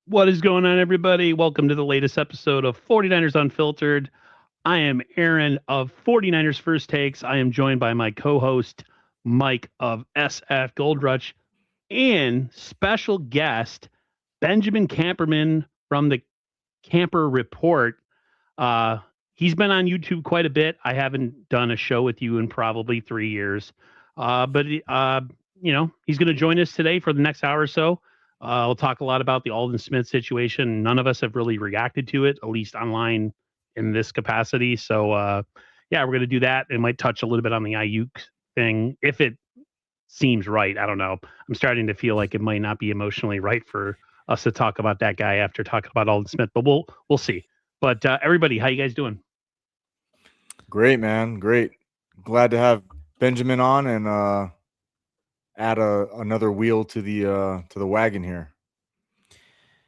What is going on, everybody? Welcome to the latest episode of 49ers Unfiltered. I am Aaron of 49ers First Takes. I am joined by my co host, Mike of SF Goldrush, and special guest, Benjamin Camperman from the Camper Report. Uh, he's been on YouTube quite a bit. I haven't done a show with you in probably 3 years. But he's going to join us today for the next hour or so. We'll talk a lot about the Aldon Smith situation. None of us have really reacted to it, at least online in this capacity. So, we're going to do that. It might touch a little bit on the Ayuk thing if it seems right. I don't know. I'm starting to feel like it might not be emotionally right for us to talk about that guy after talking about Aldon Smith, but we'll see. But everybody, how you guys doing? Great, man. Great. Glad to have Benjamin on and add another wheel to the wagon here.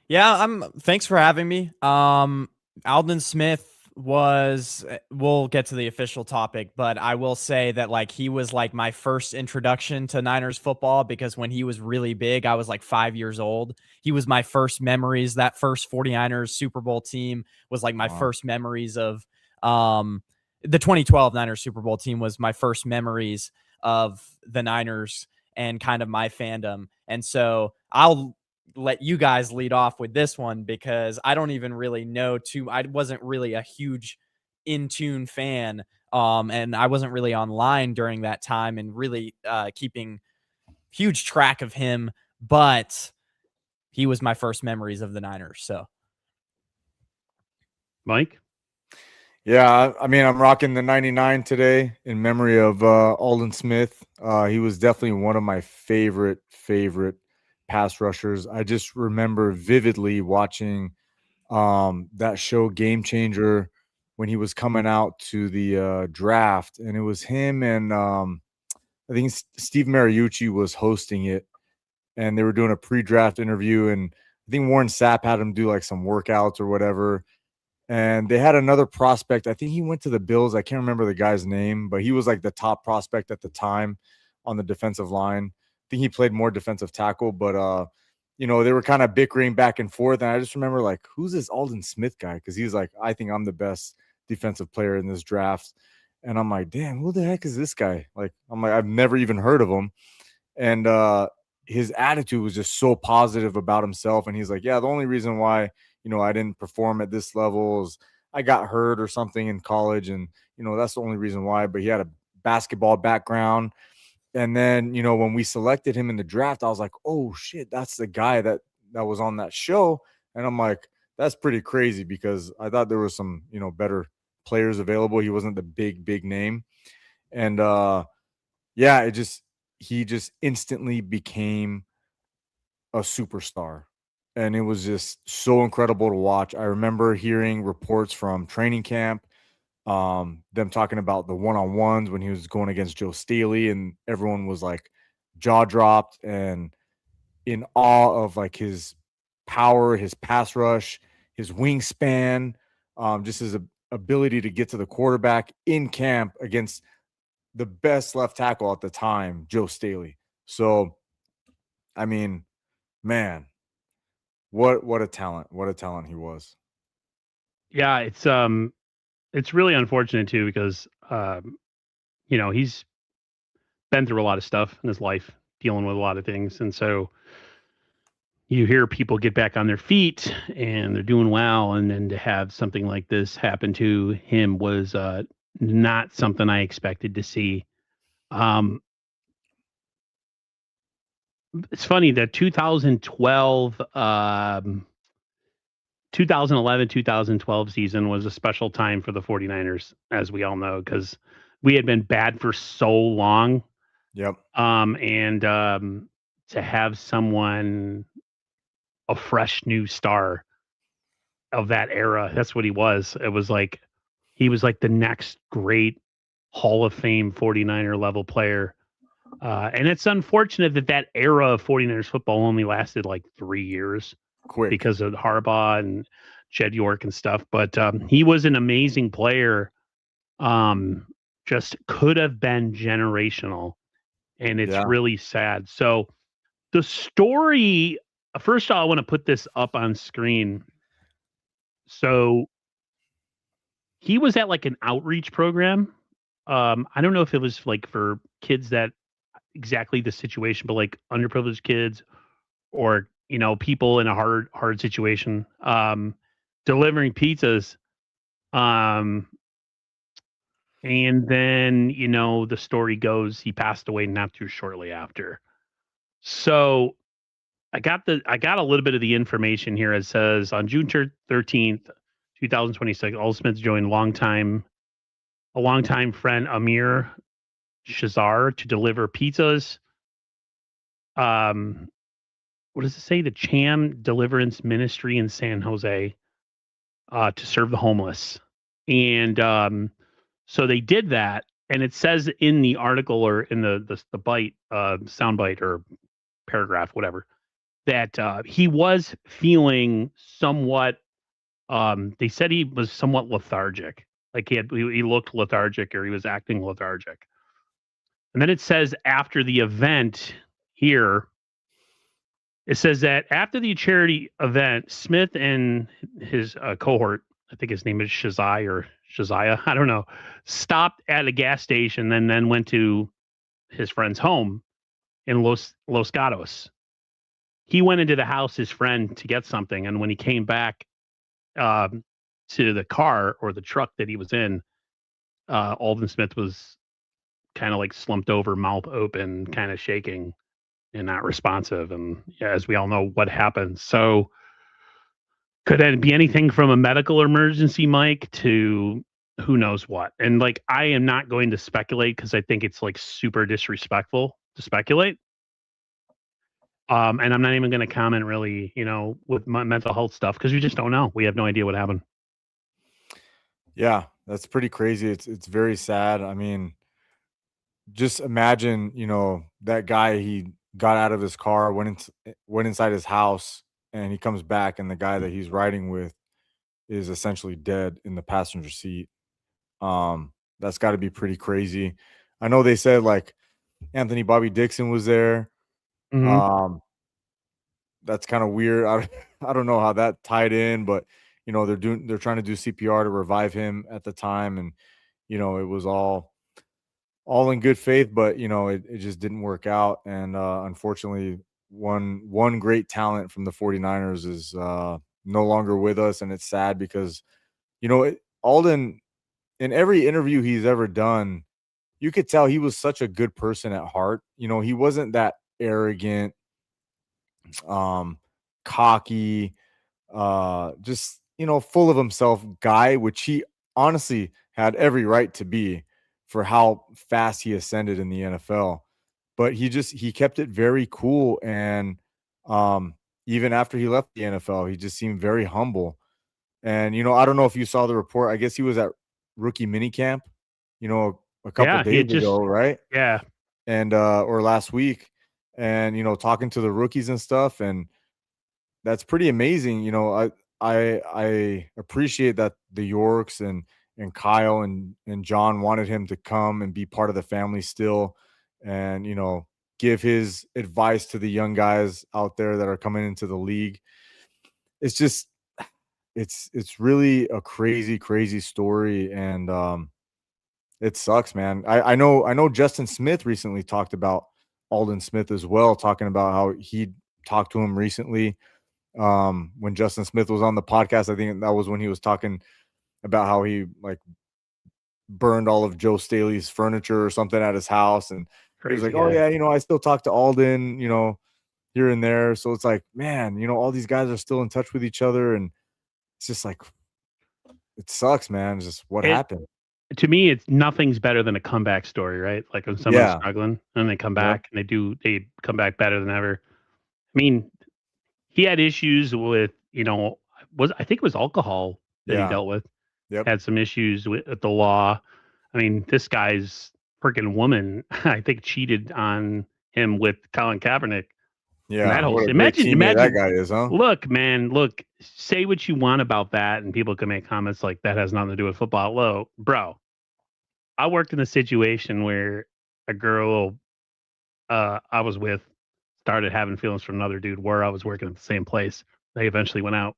Yeah, thanks for having me. Aldon Smith we'll get to the official topic, but I will say that he was like my first introduction to Niners football because when he was really big, I was like 5 years old. He was my first memories. That first 49ers Super Bowl team was like my first memories of the 2012 Niners Super Bowl team was my first memories of the Niners and kind of my fandom. And so I'll let you guys lead off with this one because I don't even really know I wasn't really a huge in tune fan. And I wasn't really online during that time and really keeping huge track of him, but he was my first memories of the Niners. So Mike? Yeah, I mean, I'm rocking the 99 today in memory of Aldon Smith. He was definitely one of my favorite pass rushers. I just remember vividly watching that show Game Changer when he was coming out to the draft, and it was him and I think Steve Mariucci was hosting it, and they were doing a pre-draft interview, and I think Warren Sapp had him do like some workouts or whatever. And they had another prospect. I think he went to the Bills. I can't remember the guy's name, but he was like the top prospect at the time on the defensive line. I think he played more defensive tackle, but they were kind of bickering back and forth. And I just remember like, who's this Aldon Smith guy? Because he's like, I think I'm the best defensive player in this draft. And I'm like, damn, who the heck is this guy? Like, I'm like, I've never even heard of him. And his attitude was just so positive about himself. And he's like, yeah, the only reason why I didn't perform at this level is I got hurt or something in college, and that's the only reason why. But he had a basketball background, and then when we selected him in the draft, I was like, oh shit, that's the guy that was on that show. And I'm like, that's pretty crazy because I thought there was some better players available. He wasn't the big name, and yeah, he just instantly became a superstar. And it was just so incredible to watch. I remember hearing reports from training camp, them talking about the one-on-ones when he was going against Joe Staley, and everyone was like jaw dropped and in awe of like his power, his pass rush, his wingspan, just his ability to get to the quarterback in camp against the best left tackle at the time, Joe Staley. So, I mean, man, what a talent! What a talent he was. Yeah, it's really unfortunate too because he's been through a lot of stuff in his life, dealing with a lot of things, and so you hear people get back on their feet and they're doing well, and then to have something like this happen to him was not something I expected to see. Um, it's funny that 2012, 2011, 2012 season was a special time for the 49ers, as we all know, because we had been bad for so long. Yep. And to have someone, a fresh new star of that era, that's what he was. It was like he was like the next great Hall of Fame 49er level player. And it's unfortunate that that era of 49ers football only lasted like 3 years Quick. because of Harbaugh and Jed York and stuff. But he was an amazing player. Just could have been generational, and it's Yeah. really sad. So the story first of all, I want to put this up on screen. So he was at like an outreach program. I don't know if it was like for kids that exactly the situation, but like underprivileged kids or people in a hard situation. Delivering pizzas. Um, and then the story goes he passed away not too shortly after. So I got a little bit of the information here. It says on June 13th, 2026, Aldon Smith joined a longtime friend Amir Shazar to deliver pizzas. What does it say? The Cham Deliverance Ministry in San Jose to serve the homeless. And so they did that. And it says in the article or in the bite, sound bite or paragraph, whatever, that he was feeling somewhat. They said he was somewhat lethargic, like he looked lethargic or he was acting lethargic. And then it says after the event here, it says that after the charity event, Smith and his cohort, I think his name is Shazia, I don't know, stopped at a gas station and then went to his friend's home in Los Gatos. He went into the house, his friend, to get something. And when he came back to the car or the truck that he was in, Aldon Smith was kind of like slumped over, mouth open, kind of shaking and not responsive. And as we all know what happened. So could it be anything from a medical emergency, Mike, to who knows what? And like, I am not going to speculate because I think it's like super disrespectful to speculate. And I'm not even going to comment really, with my mental health stuff because we just don't know. We have no idea what happened. Yeah, that's pretty crazy. It's very sad. I mean, just imagine, that guy, he got out of his car, went inside his house, and he comes back, and the guy that he's riding with is essentially dead in the passenger seat. That's got to be pretty crazy. I know they said like Anthony Bobby Dixon was there. Mm-hmm. That's kind of weird. I don't know how that tied in, but they're trying to do CPR to revive him at the time, and it was all in good faith, but it just didn't work out. And unfortunately, one great talent from the 49ers is no longer with us, and it's sad because Aldon, in every interview he's ever done, you could tell he was such a good person at heart. He wasn't that arrogant, cocky, just full of himself guy, which he honestly had every right to be for how fast he ascended in the NFL. But he kept it very cool, and even after he left the NFL, he just seemed very humble. And I don't know if you saw the report. I guess he was at rookie minicamp, a couple Yeah, he days had just ago, right? yeah. And or last week, and talking to the rookies and stuff, and that's pretty amazing. I appreciate that the Yorks and Kyle and John wanted him to come and be part of the family still, and give his advice to the young guys out there that are coming into the league. It's just it's really a crazy story, and it sucks, man. I know Justin Smith recently talked about Aldon Smith as well, talking about how he talked to him recently. When Justin Smith was on the podcast, I think that was when he was talking about how he like burned all of Joe Staley's furniture or something at his house, and he was like, "Oh yeah, I still talk to Aldon, here and there." So it's like, man, all these guys are still in touch with each other, and it's just like, it sucks, man. It's just what happened. To me, it's nothing's better than a comeback story, right? Like when someone's struggling and they come back and they come back better than ever. I mean, he had issues with, I think it was alcohol that he dealt with. Yep. Had some issues with the law. I mean, this guy's freaking woman, I think, cheated on him with Colin Kaepernick. Yeah. That whole imagine that guy is, huh? Look, man, say what you want about that, and people can make comments like that has nothing to do with football. Bro, I worked in a situation where a girl I was with started having feelings for another dude where I was working at the same place. They eventually went out,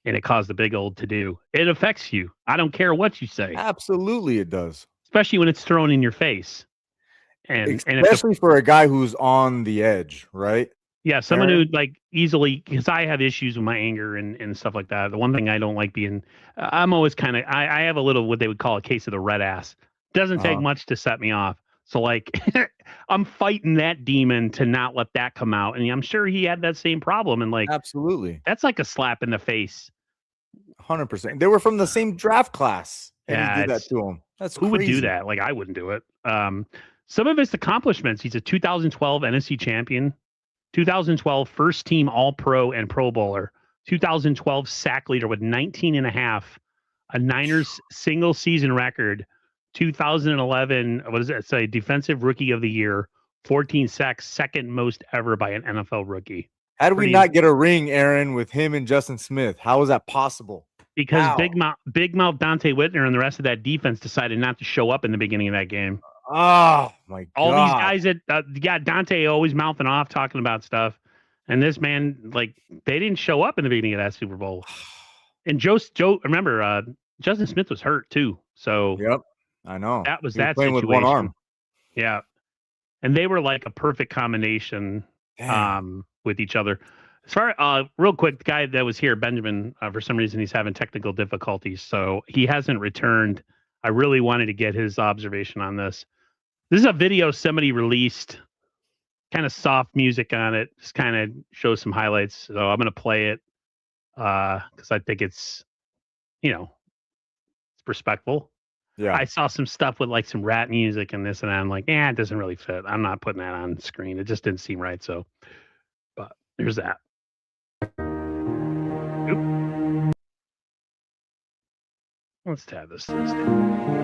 and it caused a big old to-do. It affects you. I don't care what you say, Absolutely, it does. especially when it's thrown in your face. And Especially for a guy who's on the edge, right? yeah, someone Aaron? who like easily, because I have issues with my anger and stuff like that. The one thing I don't like being, I'm always kind of, I have a little what they would call a case of the red ass. Doesn't take much to set me off. So like, I'm fighting that demon to not let that come out, and I'm sure he had that same problem. And like, Absolutely, that's like a slap in the face. 100%. They were from the same draft class, and Yeah, he did that to him. That's who crazy. would do that? Like, I wouldn't do it. Some of his accomplishments: he's a 2012 NFC champion, 2012 first team All Pro and Pro Bowler, 2012 sack leader with 19 and a half, a Niners single season record, 2011, what does it say? Defensive Rookie of the Year, 14 sacks, second most ever by an NFL rookie. How did we not get a ring, Aaron, with him and Justin Smith? How is that possible? Because How? Big Mouth Dante Whitner and the rest of that defense decided not to show up in the beginning of that game. Oh my God! All these guys that Dante always mouthing off, talking about stuff, and this man, like, they didn't show up in the beginning of that Super Bowl. And Joe, remember, Justin Smith was hurt too, so yep, I know that was he that playing situation. with one arm. Yeah, and they were like a perfect combination with each other. As far real quick, the guy that was here, Benjamin, for some reason he's having technical difficulties, so he hasn't returned. I really wanted to get his observation on this. This is a video somebody released, kind of soft music on it, just kind of shows some highlights. So I'm going to play it because I think it's, it's respectful. Yeah, I saw some stuff with like some rap music and this and that. I'm like, it doesn't really fit. I'm not putting that on screen. It just didn't seem right. So, but there's that. Oop. Let's tab this thing.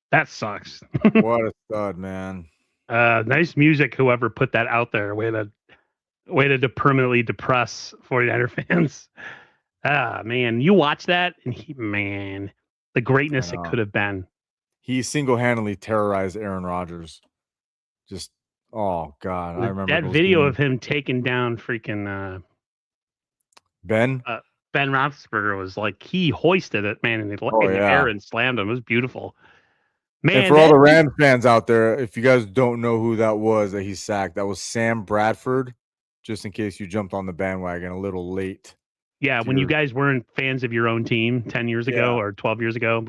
That sucks. what a stud, man. Nice music, whoever put that out there. Way to permanently depress 49er fans. Man, you watch that and the greatness it could have been. He single-handedly terrorized Aaron Rodgers. Just, oh God, I remember that video of him taking down freaking Ben Roethlisberger was like he hoisted it, man, in the air and slammed him. It was beautiful. Man, and for all the Rams fans out there, if you guys don't know who that was that he sacked, that was Sam Bradford. Just in case you jumped on the bandwagon a little late. Yeah, when you guys weren't fans of your own team 10 years ago or 12 years ago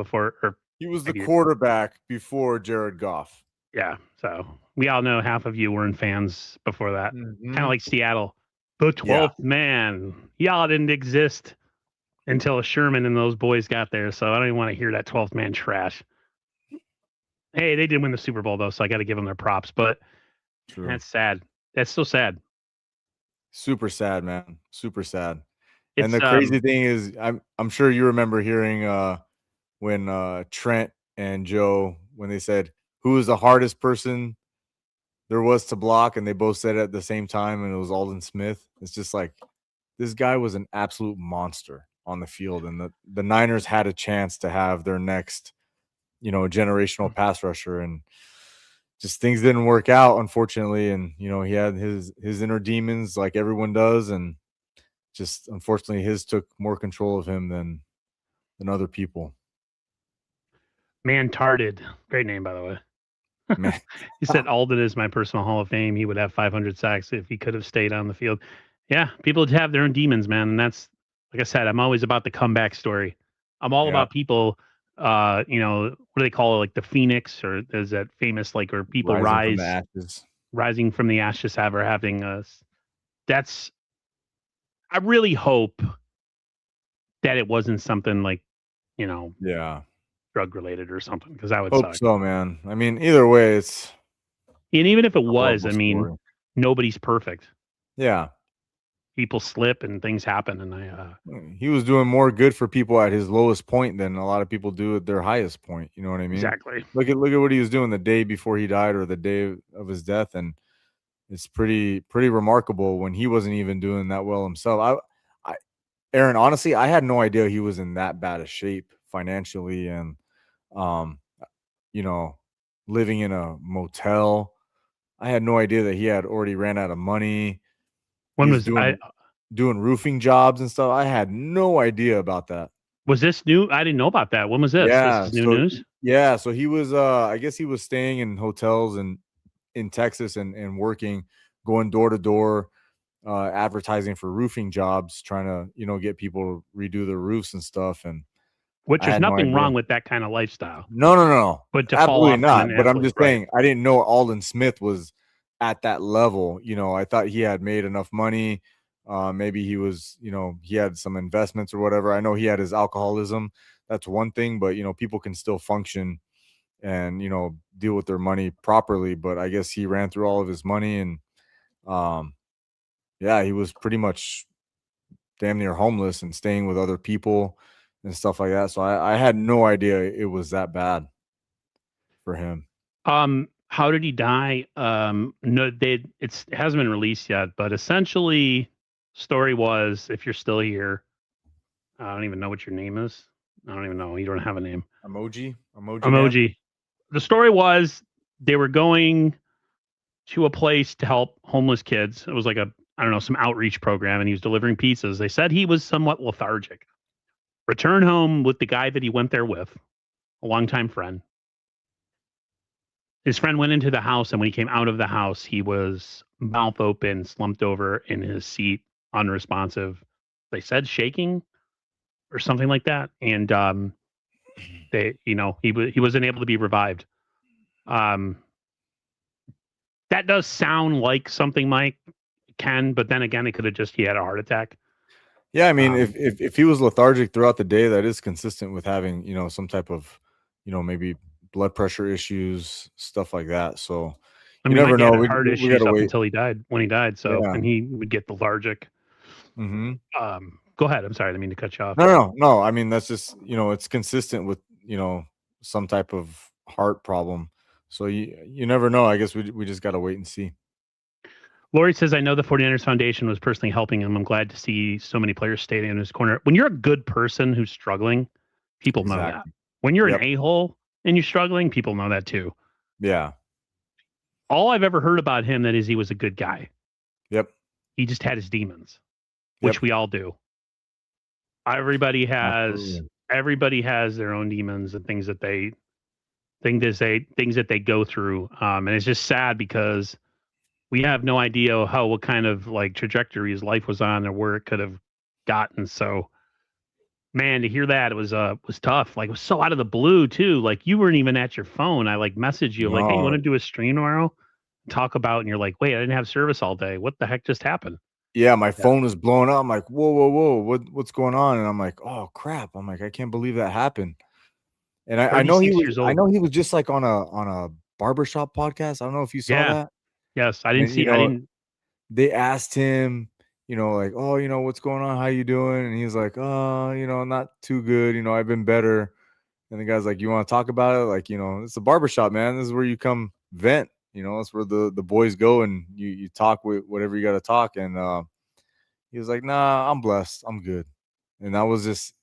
he was the quarterback before Jared Goff. Yeah, so we all know half of you weren't fans before that. Mm-hmm. Kind of like Seattle. The 12th man. Y'all didn't exist until Sherman and those boys got there, so I don't even want to hear that 12th man trash. Hey, they did win the Super Bowl, though, so I got to give them their props, but that's sad. That's so sad. Super sad, man. Super sad. And the crazy thing is, I'm sure you remember hearing when Trent and Joe, when they said, who is the hardest person there was to block, and they both said it at the same time, and it was Aldon Smith. It's just like, this guy was an absolute monster on the field, and the Niners had a chance to have their next, generational pass rusher, and just things didn't work out, unfortunately. And he had his inner demons like everyone does, and just unfortunately his took more control of him than other people. Man-tarded. Great name, by the way. Man. He said Aldon is my personal Hall of Fame. He would have 500 sacks if he could have stayed on the field. Yeah, people have their own demons, man. And that's, like I said, I'm always about the comeback story. I'm all about people, what do they call it? Like the Phoenix, or is that famous, like, where people rising from the ashes, having us. I really hope that it wasn't something like, drug related or something, because that would hope suck. So, man. I mean, either way, it's. And even if it was, I mean, nobody's perfect. Yeah. People slip and things happen, and he was doing more good for people at his lowest point than a lot of people do at their highest point. You know what I mean? Exactly. Look at what he was doing the day before he died, or the day of his death, and it's pretty remarkable when he wasn't even doing that well himself. Aaron, honestly, I had no idea he was in that bad a shape financially, and living in a motel. I had no idea that he had already ran out of money. When was doing roofing jobs and stuff? I had no idea about that. Was this new? I didn't know about that. When was this? Yeah, this is new news? Yeah, so he was I guess he was staying in hotels and in Texas and working, going door to door, advertising for roofing jobs, trying to, get people to redo their roofs and stuff. And which there's nothing wrong with that kind of lifestyle. No. But to absolutely not. But I'm just saying, I didn't know Aldon Smith was at that level. I thought he had made enough money. Maybe he was, he had some investments or whatever. I know he had his alcoholism. That's one thing, but people can still function and deal with their money properly. But I guess he ran through all of his money, and he was pretty much damn near homeless and staying with other people and stuff like that. So I had no idea it was that bad for him. How did he die? No, it hasn't been released yet, but essentially, story was, if you're still here, I don't even know what your name is. I don't even know. You don't have a name. Emoji. Man. The story was they were going to a place to help homeless kids. It was like some outreach program, and he was delivering pizzas. They said he was somewhat lethargic. Returned home with the guy that he went there with, a longtime friend. His friend went into the house, and when he came out of the house, he was mouth open, slumped over in his seat, unresponsive. They said shaking or something like that. And he wasn't able to be revived. That does sound like something Mike can, but then again, it could have he had a heart attack. Yeah, I mean, if he was lethargic throughout the day, that is consistent with having, some type of, maybe blood pressure issues, stuff like that. So you never know. Heart issues up until he died. When he died, and he would get lethargic. Mm-hmm. Go ahead. I'm sorry, I didn't mean to cut you off. No. I mean, that's just it's consistent with some type of heart problem. So you never know. I guess we just got to wait and see. Lori says, I know the 49ers Foundation was personally helping him. I'm glad to see so many players staying in his corner. When you're a good person who's struggling, people know that. When you're an a-hole and you're struggling, people know that too. Yeah. All I've ever heard about him that is he was a good guy. Yep. He just had his demons, which we all do. Everybody has their own demons and things that they go through. And it's just sad because we have no idea what kind of like trajectory his life was on or where it could have gotten. So, man, to hear that, it was tough. Like, it was so out of the blue too. Like, you weren't even at your phone. I messaged you like, hey, you want to do a stream tomorrow? Talk about, and you're like, wait, I didn't have service all day. What the heck just happened? Yeah, my phone was blowing up. I'm like, whoa, what's going on? And I'm like, oh crap. I'm like, I can't believe that happened. And I know he was just like on a barbershop podcast. I don't know if you saw that. Yes, I didn't. They asked him, like, oh, what's going on? How you doing? And he's like, oh, not too good. I've been better. And the guy's like, you want to talk about it? Like, it's a barbershop, man. This is where you come vent. That's where the boys go and you talk with whatever you got to talk. And he was like, nah, I'm blessed. I'm good. And that was just,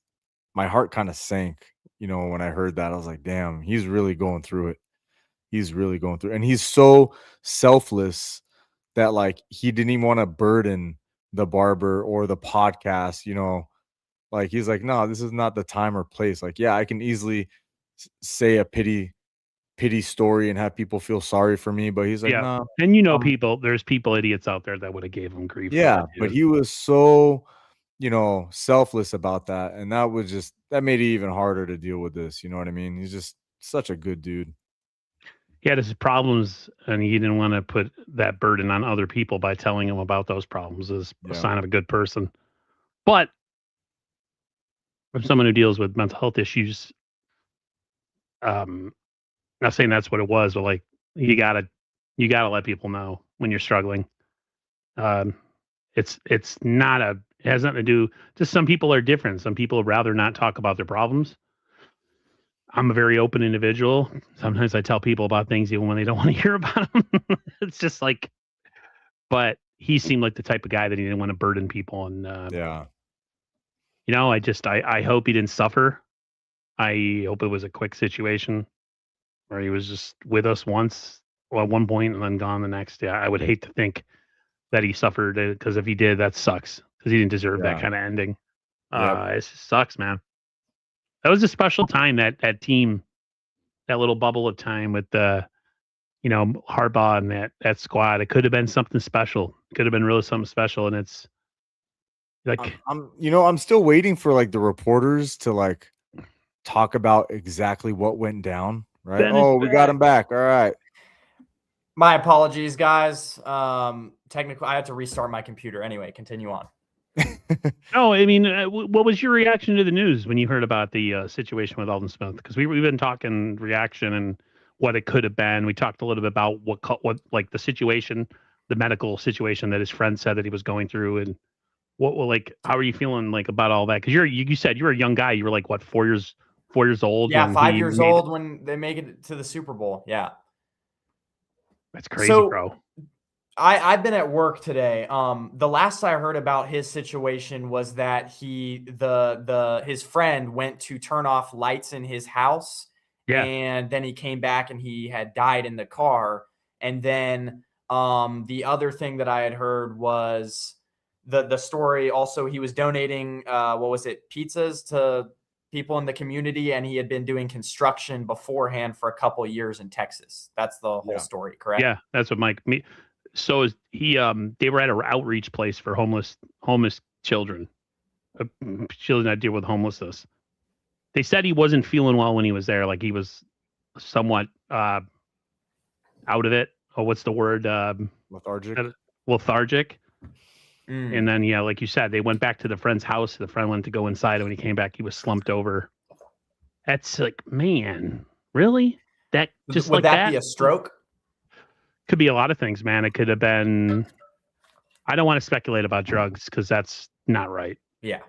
my heart kind of sank, when I heard that. I was like, damn, he's really going through it. He's really going through it. And he's so selfless that like he didn't even want to burden the barber or the podcast, like he's like, no, this is not the time or place. Like, yeah, I can easily say a pity story and have people feel sorry for me, but he's like, Yeah. no. And there's people idiots out there that would have gave him grief. Yeah, for but that, he was so, selfless about that. And that made it even harder to deal with this. You know what I mean? He's just such a good dude. he had his problems, and he didn't want to put that burden on other people by telling them about those problems as a sign of a good person. But from someone who deals with mental health issues, not saying that's what it was, but like you gotta let people know when you're struggling. It's not it has nothing to do. Just some people are different. Some people would rather not talk about their problems. I'm a very open individual. Sometimes I tell people about things even when they don't want to hear about them. It's just like, but he seemed like the type of guy that he didn't want to burden people. And, Yeah. I hope he didn't suffer. I hope it was a quick situation where he was just with us at one point and then gone the next. Yeah. I would hate to think that he suffered, because if he did, that sucks, because he didn't deserve that kind of ending. It just sucks, man. That was a special time, that team, that little bubble of time with Harbaugh and that squad. It could have been something special. It could have been really something special. And it's like, I'm still waiting for like the reporters to like talk about exactly what went down. Right? Oh, we got him back. All right. My apologies, guys. Technically, I had to restart my computer. Anyway, continue on. No, I mean, what was your reaction to the news when you heard about the situation with Aldon Smith? Because we've been talking reaction and what it could have been. We talked a little bit about what like the situation, the medical situation that his friend said that he was going through, and how are you feeling like about all that? Because you said you were a young guy. You were like what, 4 years old? Yeah, 5 years old when they make it to the Super Bowl. Yeah, that's crazy, bro. I've been at work today. The last I heard about his situation was that his friend went to turn off lights in his house. Yeah. And then he came back and he had died in the car. And then the other thing that I had heard was the story. Also, he was donating pizzas to people in the community, and he had been doing construction beforehand for a couple of years in Texas. That's the whole story, correct? Yeah, that's what Mike. So is he? They were at an outreach place for homeless children, children that deal with homelessness. They said he wasn't feeling well when he was there. Like he was somewhat out of it. Or what's the word? Lethargic. And then, yeah, like you said, they went back to the friend's house. The friend went to go inside, and when he came back, he was slumped over. That's like, man, really? That just would that be a stroke? Could be a lot of things, man. It could have been. I don't want to speculate about drugs because that's not right. Yeah.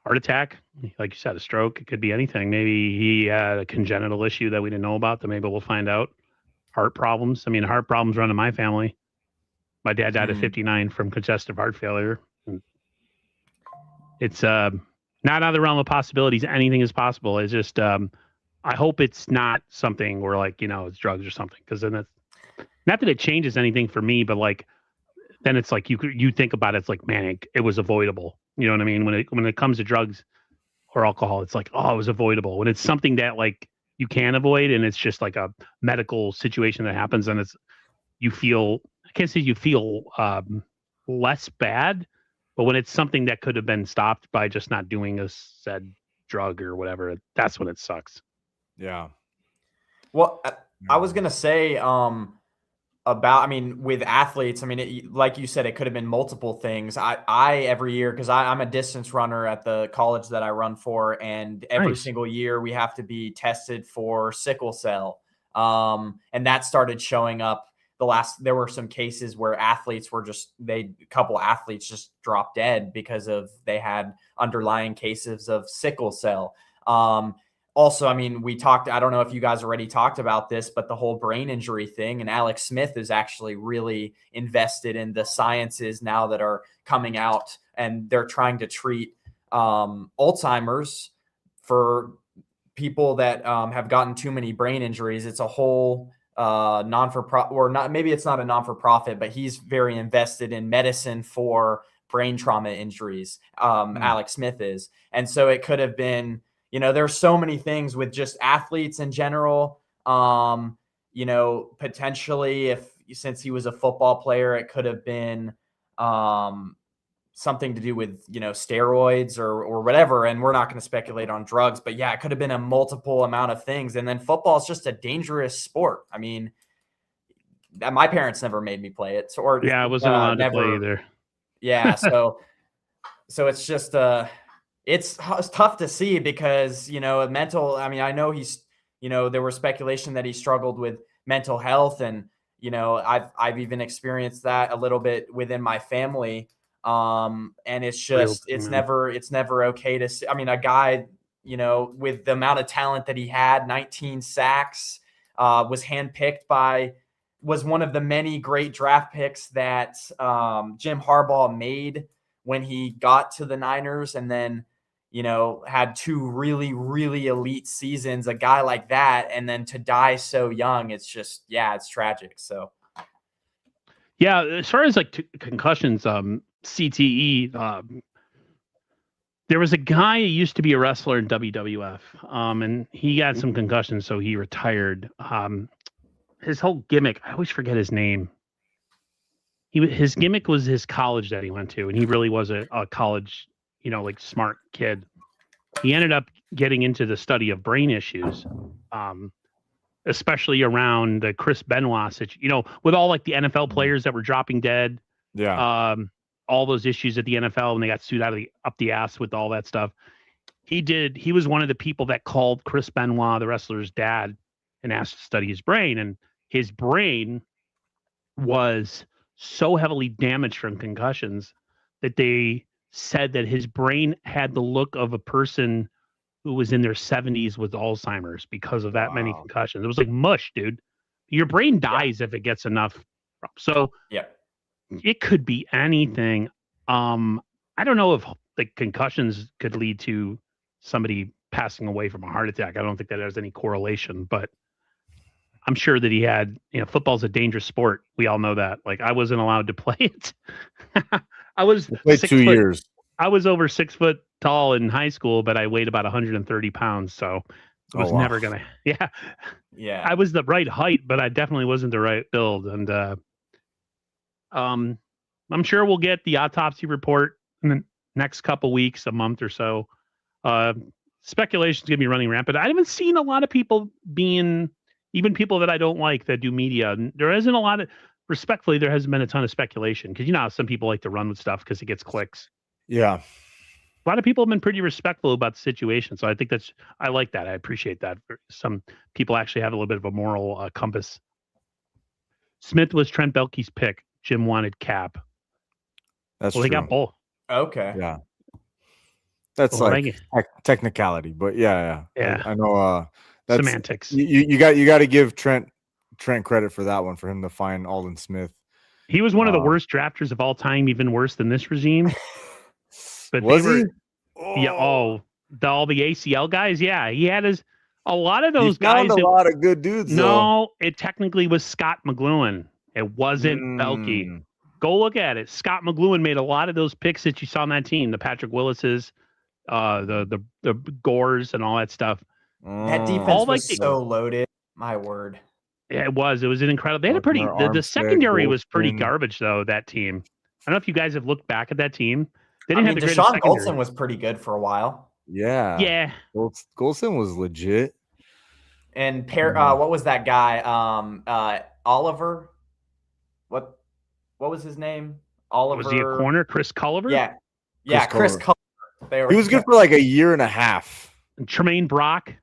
Heart attack, like you said, a stroke. It could be anything. Maybe he had a congenital issue that we didn't know about that maybe we'll find out. Heart problems. I mean, heart problems run in my family. My dad died at 59 from congestive heart failure. It's not out of the realm of possibilities. Anything is possible. It's just I hope it's not something where like, it's drugs or something, because then that's not that it changes anything for me, but like then it's like you think about it, it's like, man, it was avoidable. You know what I mean? When it comes to drugs or alcohol, it's like, oh, it was avoidable. When it's something that like you can avoid and it's just like a medical situation that happens, and you feel, I can't say you feel less bad, but when it's something that could have been stopped by just not doing a said drug or whatever, that's when it sucks. Yeah. Well, I was going to say with athletes, like you said, it could have been multiple things. I every year, because I'm a distance runner at the college that I run for, and every single year we have to be tested for sickle cell. And that started showing up. There were some cases where a couple athletes just dropped dead because they had underlying cases of sickle cell. Also, we talked, I don't know if you guys already talked about this, but the whole brain injury thing, and Alex Smith is actually really invested in the sciences now that are coming out, and they're trying to treat Alzheimer's for people that have gotten too many brain injuries. It's a whole non-for-profit, or not, maybe it's not a non-for-profit, but he's very invested in medicine for brain trauma injuries. Alex Smith is. And so it could have been, there's so many things with just athletes in general. Potentially since he was a football player, it could have been something to do with, steroids or whatever. And we're not going to speculate on drugs, but yeah, it could have been a multiple amount of things. And then football is just a dangerous sport. I mean, my parents never made me play it. I wasn't allowed to play either. Yeah. So it's just, it's tough to see because, mental, I mean, I know he's, there was speculation that he struggled with mental health, and, I've even experienced that a little bit within my family. And it's just, it's never okay to see. I mean, a guy, with the amount of talent that he had, 19 sacks, was one of the many great draft picks that Jim Harbaugh made when he got to the Niners, and then, had two really, really elite seasons, a guy like that, and then to die so young, it's just, it's tragic. So. Yeah. As far as like concussions, CTE, there was a guy who used to be a wrestler in WWF, and he got some concussions, so he retired. His whole gimmick, I always forget his name. His gimmick was his college that he went to, and he really was a college, like smart kid. He ended up getting into the study of brain issues, especially around the Chris Benoit situation, with all like the NFL players that were dropping dead. Yeah. All those issues at the NFL when they got sued up the ass with all that stuff. He was one of the people that called Chris Benoit, the wrestler's dad, and asked to study his brain. And his brain was so heavily damaged from concussions that they said that his brain had the look of a person who was in their 70s with Alzheimer's because of that many concussions. It was like mush, dude. Your brain dies if it gets enough. So it could be anything. I don't know if the concussions could lead to somebody passing away from a heart attack. I don't think that has any correlation, but I'm sure that he had, football's a dangerous sport. We all know that. Like, I wasn't allowed to play it. I was 2 years. I was over 6 foot tall in high school, but I weighed about 130 pounds. So I was never going to, I was the right height, but I definitely wasn't the right build. And, I'm sure we'll get the autopsy report in the next couple weeks, a month or so. Speculation is going to be running rampant. I haven't seen a lot of people even people that I don't like that do media. There isn't a lot of, respectfully, there hasn't been a ton of speculation because, how some people like to run with stuff because it gets clicks. Yeah. A lot of people have been pretty respectful about the situation. So I think I like that. I appreciate that. Some people actually have a little bit of a moral compass. Smith was Trent Baalke's pick. Jim wanted Cap. That's true. They got both. Okay. Yeah. That's technicality, but yeah. I know. That's semantics. You got to give Trent credit for that one, for him to find Aldon Smith. He was one of the worst drafters of all time, even worse than this regime. But was he? Yeah. All the ACL guys. Yeah, he had a lot of those guys. Found a lot of good dudes. No, it technically was Scott McLuhan. It wasn't Baalke. Go look at it. Scott McLuhan made a lot of those picks that you saw on that team. The Patrick Willises, the Gores, and all that stuff. That defense was so loaded. My word. Yeah, it was. It was an incredible. They had a pretty. The secondary was pretty garbage, though. That team. I don't know if you guys have looked back at that team. They didn't have the greatest secondary. Deshaun Goldson was pretty good for a while. Yeah. Yeah. Goldson was legit. And what was that guy? Oliver. What was his name? Oliver. Was he a corner? Chris Culliver? Yeah. Chris Culliver. He was good for like a year and a half. And Tremaine Brock.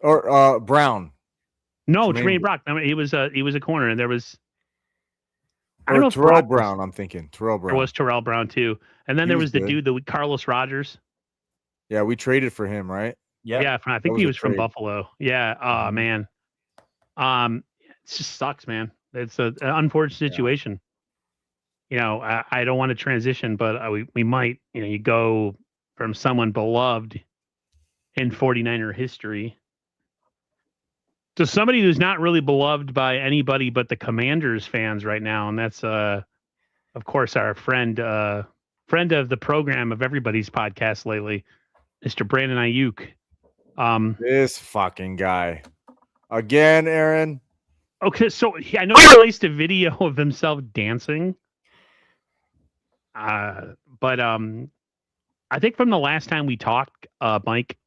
Or Brown. No, Tremaine Brock. I mean, he was a corner, and there was. I don't know. Terrell Brown. I'm thinking Terrell Brown. There was Terrell Brown too, and then there was the dude, Carlos Rogers. Yeah, we traded for him, right? Yeah. I think he was from Buffalo. Yeah. Oh man. It just sucks, man. It's an unfortunate situation. I don't want to transition, but we might. You go from someone beloved in 49er history to somebody who's not really beloved by anybody but the Commanders fans right now, and that's of course our friend of the program of everybody's podcast lately, Mr. Brandon Ayuk. This fucking guy again, Aaron. Okay, so I know he released a video of himself dancing, but I think from the last time we talked, Mike,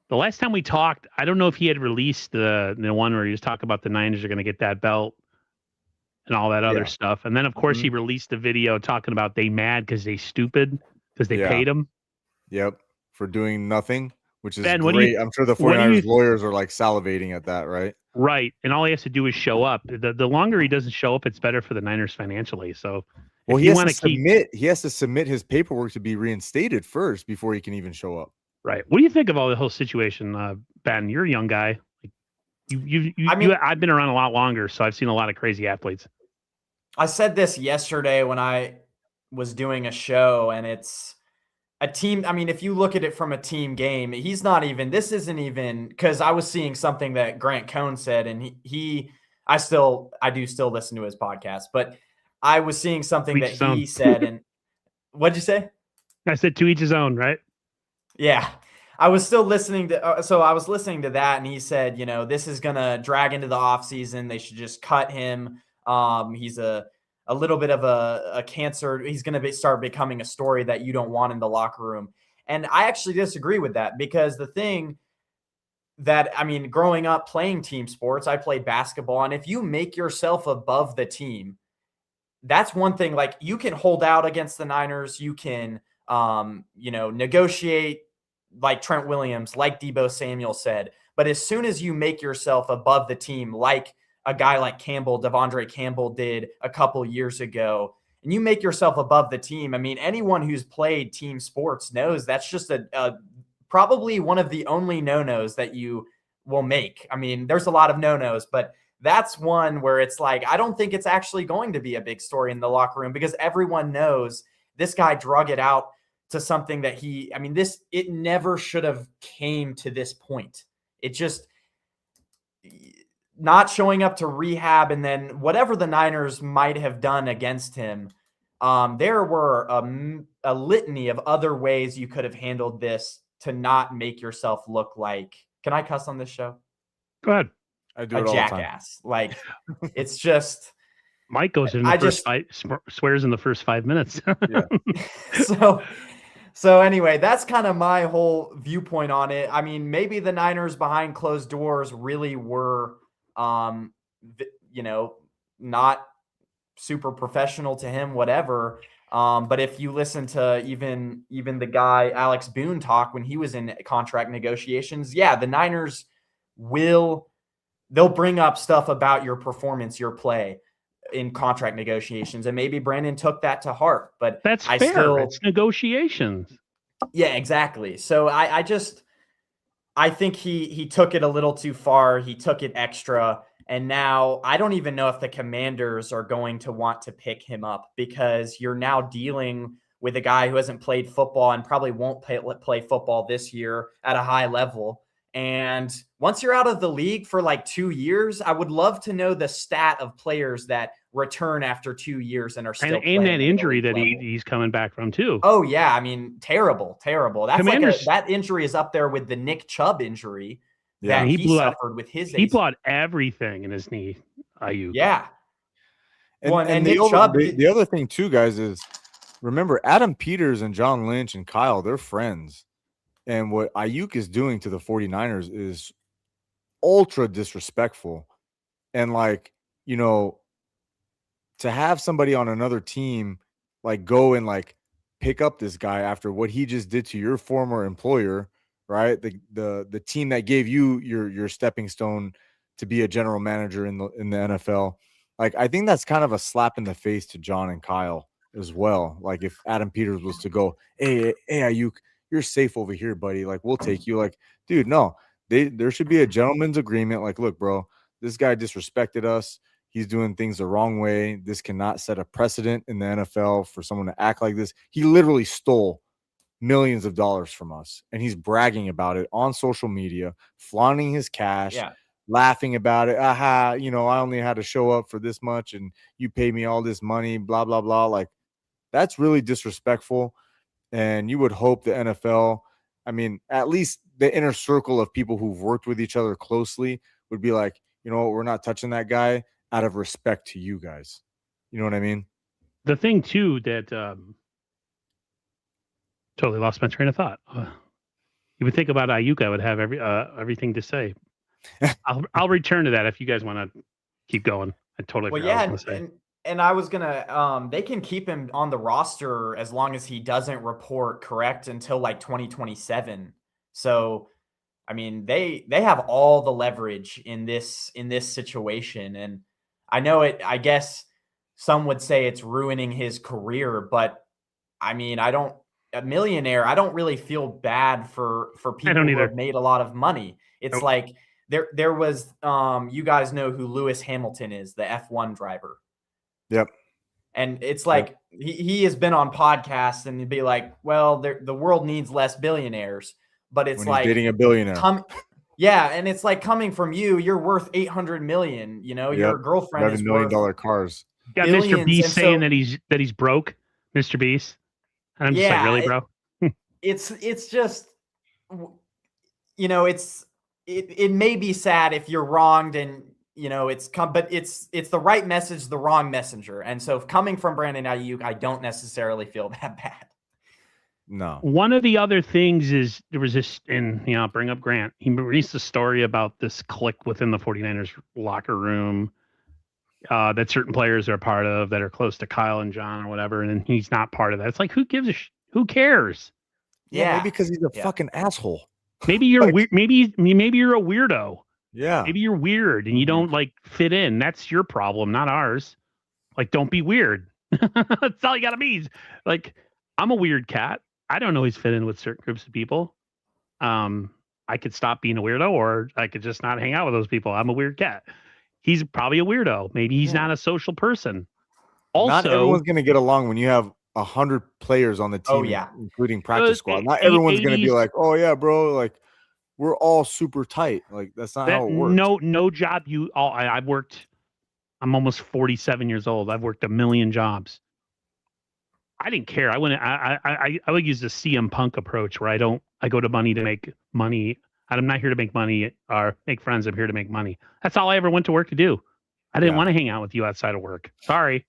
the last time we talked, I don't know if he had released the one where he was talking about the Niners are going to get that belt and all that other stuff, and then of course he released the video talking about they mad because they stupid because they paid him. Yep, for doing nothing, which is Ben, great. I'm sure the 49ers lawyers are like salivating at that, right? Right, and all he has to do is show up. The longer he doesn't show up, it's better for the Niners financially. So, well, he has to submit his paperwork to be reinstated first before he can even show up. Right. What do you think of all the whole situation, Ben? You're a young guy. I've been around a lot longer, so I've seen a lot of crazy athletes. I said this yesterday when I was doing a show, and it's a team. I mean, if you look at it from a team game, this isn't even, because I was seeing something that Grant Cohn said, and I do still listen to his podcast, but I was seeing something that he said. And what'd you say? I said to each his own, right? Yeah. I was still listening to, so I was listening to that, and he said, this is going to drag into the offseason. They should just cut him. He's a little bit of a cancer. He's going to start becoming a story that you don't want in the locker room. And I actually disagree with that, because the thing that, growing up playing team sports, I played basketball. And if you make yourself above the team, that's one thing. Like, you can hold out against the Niners. You can, negotiate like Trent Williams, like Deebo Samuel said. But as soon as you make yourself above the team, like a guy like Devondre Campbell did a couple years ago, and you make yourself above the team, anyone who's played team sports knows that's just probably one of the only no-nos that you will make. There's a lot of no-nos, but that's one where it's like, I don't think it's actually going to be a big story in the locker room, because everyone knows this guy drug it out to something that it never should have came to this point. It just not showing up to rehab, and then whatever the Niners might have done against him. There were a litany of other ways you could have handled this to not make yourself look like, can I cuss on this show? Go ahead. I do it all jackass. The time. Like, it's just, Mike goes in swears in the first 5 minutes. Yeah. So anyway, that's kind of my whole viewpoint on it. Maybe the Niners behind closed doors really were, not super professional to him, whatever. But if you listen to even the guy Alex Boone talk when he was in contract negotiations, the Niners they'll bring up stuff about your performance, your play in contract negotiations, and maybe Brandon took that to heart. But that's fair. It's negotiations. Yeah, exactly. So I think he took it a little too far. He took it extra. And now I don't even know if the Commanders are going to want to pick him up, because you're now dealing with a guy who hasn't played football and probably won't play football this year at a high level. And once you're out of the league for like 2 years, I would love to know the stat of players that return after 2 years and are still playing. And that injury that he's coming back from too. Oh yeah, terrible. That's that injury is up there with the Nick Chubb injury that he suffered with his. He blew everything in his knee. Ayuk. Yeah. And Nick Chubb. The other thing too, guys, is remember Adam Peters and John Lynch and Kyle, they're friends. And what Ayuk is doing to the 49ers is ultra disrespectful. And to have somebody on another team go and pick up this guy after what he just did to your former employer, right? The team that gave you your stepping stone to be a general manager in the NFL. I think that's kind of a slap in the face to John and Kyle as well. If Adam Peters was to go, hey Ayuk, you're safe over here, buddy. We'll take you. Dude, no. There should be a gentleman's agreement. Look, bro, this guy disrespected us. He's doing things the wrong way. This cannot set a precedent in the NFL for someone to act like this. He literally stole millions of dollars from us, and he's bragging about it on social media, flaunting his cash, laughing about it. Aha, you know, I only had to show up for this much and you pay me all this money, blah, blah, blah. Like, that's really disrespectful. And you would hope the NFL, I mean, at least the inner circle of people who've worked with each other closely would be like, you know what, we're not touching that guy out of respect to you guys. You know what I mean? The thing too that totally lost my train of thought. You would think about Ayuk, I would have everything to say. I'll return to that if you guys want to keep going. I totally forgot what I was gonna say. And I was gonna they can keep him on the roster as long as he doesn't report correct until like 2027. So I mean they have all the leverage in this situation. And I know I guess some would say it's ruining his career, but I mean a millionaire, I don't really feel bad for people who have made a lot of money. It's like there was you guys know who Lewis Hamilton is, the F1 driver. Yep. And it's like he has been on podcasts and he'd be like, well, the world needs less billionaires, but it's like dating a billionaire. And it's like coming from you, you're worth 800 million, you know, your girlfriend is $11 million cars. Got Mr. Beast saying that he's broke, Mr. Beast. And I'm just like, really, bro? It's just, you know, it may be sad if you're wronged and, you know, but it's the right message, the wrong messenger. And so coming from Brandon Ayuk, I don't necessarily feel that bad. No. One of the other things is there was this, and you know, bring up Grant. He released a story about this clique within the 49ers locker room that certain players are a part of that are close to Kyle and John or whatever, and he's not part of that. It's like, who gives a who cares? Yeah, maybe because he's a fucking asshole. Maybe you're weird. Maybe you're a weirdo. Yeah. Maybe you're weird and you don't like fit in. That's your problem, not ours. Like, don't be weird. That's all you gotta be. Like, I'm a weird cat. I don't always fit in with certain groups of people. I could stop being a weirdo, or I could just not hang out with those people. I'm a weird cat. He's probably a weirdo. Maybe he's not a social person. Also, not everyone's gonna get along when you have 100 players on the team, including practice squad. Not everyone's gonna be like, oh yeah, bro, like we're all super tight. Like that's not how it works. No job I've worked. I'm almost 47 years old. I've worked a million jobs. I didn't care. I would use the CM Punk approach where I go to money to make money. I'm not here to make money or make friends. I'm here to make money. That's all I ever went to work to do. I didn't want to hang out with you outside of work. Sorry.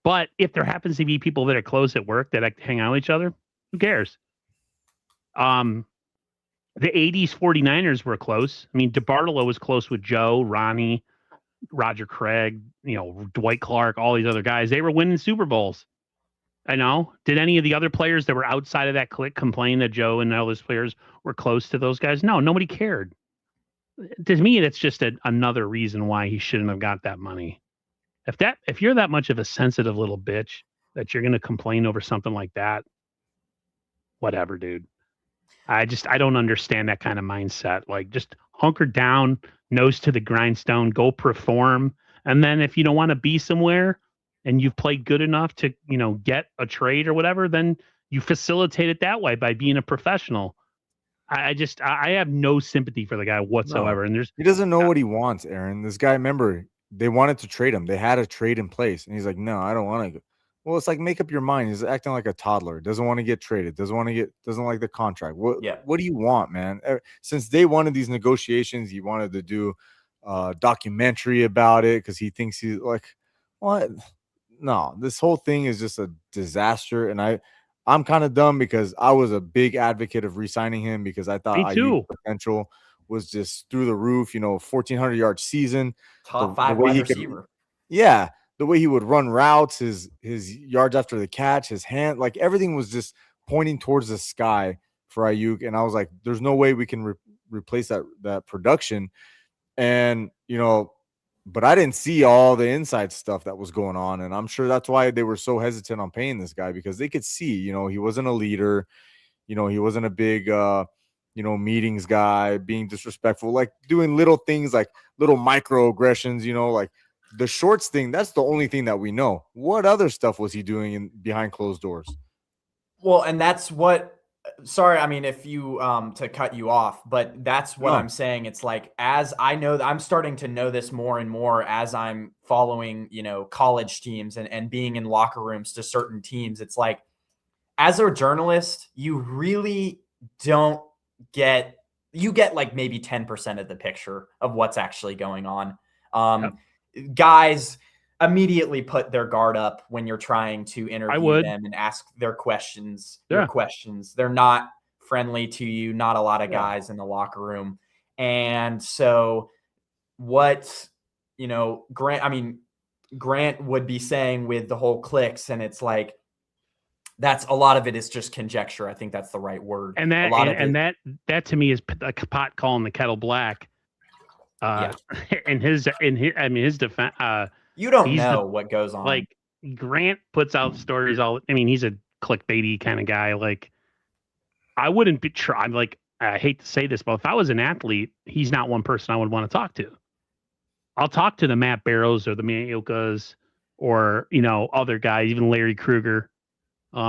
But if there happens to be people that are close at work that hang out with each other, who cares? The 80s 49ers were close. I mean, DeBartolo was close with Joe, Ronnie, Roger Craig, you know, Dwight Clark, all these other guys. They were winning Super Bowls. I know. Did any of the other players that were outside of that clique complain that Joe and all those players were close to those guys? No, nobody cared. To me, that's just another reason why he shouldn't have got that money. If you're that much of a sensitive little bitch that you're going to complain over something like that, whatever, dude. I don't understand that kind of mindset. Like, just hunker down, nose to the grindstone, go perform. And then if you don't want to be somewhere and you've played good enough to, you know, get a trade or whatever, then you facilitate it that way by being a professional. I have no sympathy for the guy whatsoever. No, and he doesn't know what he wants, Aaron. This guy, remember, they wanted to trade him. They had a trade in place. And he's like, no, I don't want to. Well, it's like, make up your mind. He's acting like a toddler. Doesn't want to get traded. Doesn't like the contract. What do you want, man? Since day one of these negotiations, he wanted to do a documentary about it because he thinks he's like, what? No, this whole thing is just a disaster. And I'm kind of dumb because I was a big advocate of re-signing him because I thought IU's potential was just through the roof. You know, 1,400 yard season, top 5 wide receiver. The way he would run routes, his yards after the catch, his hand, like everything was just pointing towards the sky for Ayuk. And I was like, there's no way we can replace that production. And, you know, but I didn't see all the inside stuff that was going on. And I'm sure that's why they were so hesitant on paying this guy, because they could see, you know, he wasn't a leader. You know, he wasn't a big, you know, meetings guy, being disrespectful, like doing little things like little microaggressions, you know, like the shorts thing, that's the only thing that we know. What other stuff was he doing behind closed doors? Well, and that's what. Sorry, I mean, if you to cut you off, but that's what I'm saying. It's like, as I know, I'm starting to know this more and more as I'm following, college teams and being in locker rooms to certain teams. It's like, as a journalist, you really don't get like maybe 10% of the picture of what's actually going on. Guys immediately put their guard up when you're trying to interview them and ask their questions. Your questions. They're not friendly to you. Not a lot of guys in the locker room. And so what, Grant would be saying with the whole clicks, and it's like, that's a lot of it is just conjecture. I think that's the right word. And that to me is a pot calling the kettle black. In his defense, you don't know what goes on. Like, Grant puts out stories he's a clickbaity kind of guy. Like, I wouldn't be I'm like, I hate to say this, but if I was an athlete, he's not one person I would want to talk to. I'll talk to the Matt Barrows or the Mayokas or, other guys, even Larry Krueger.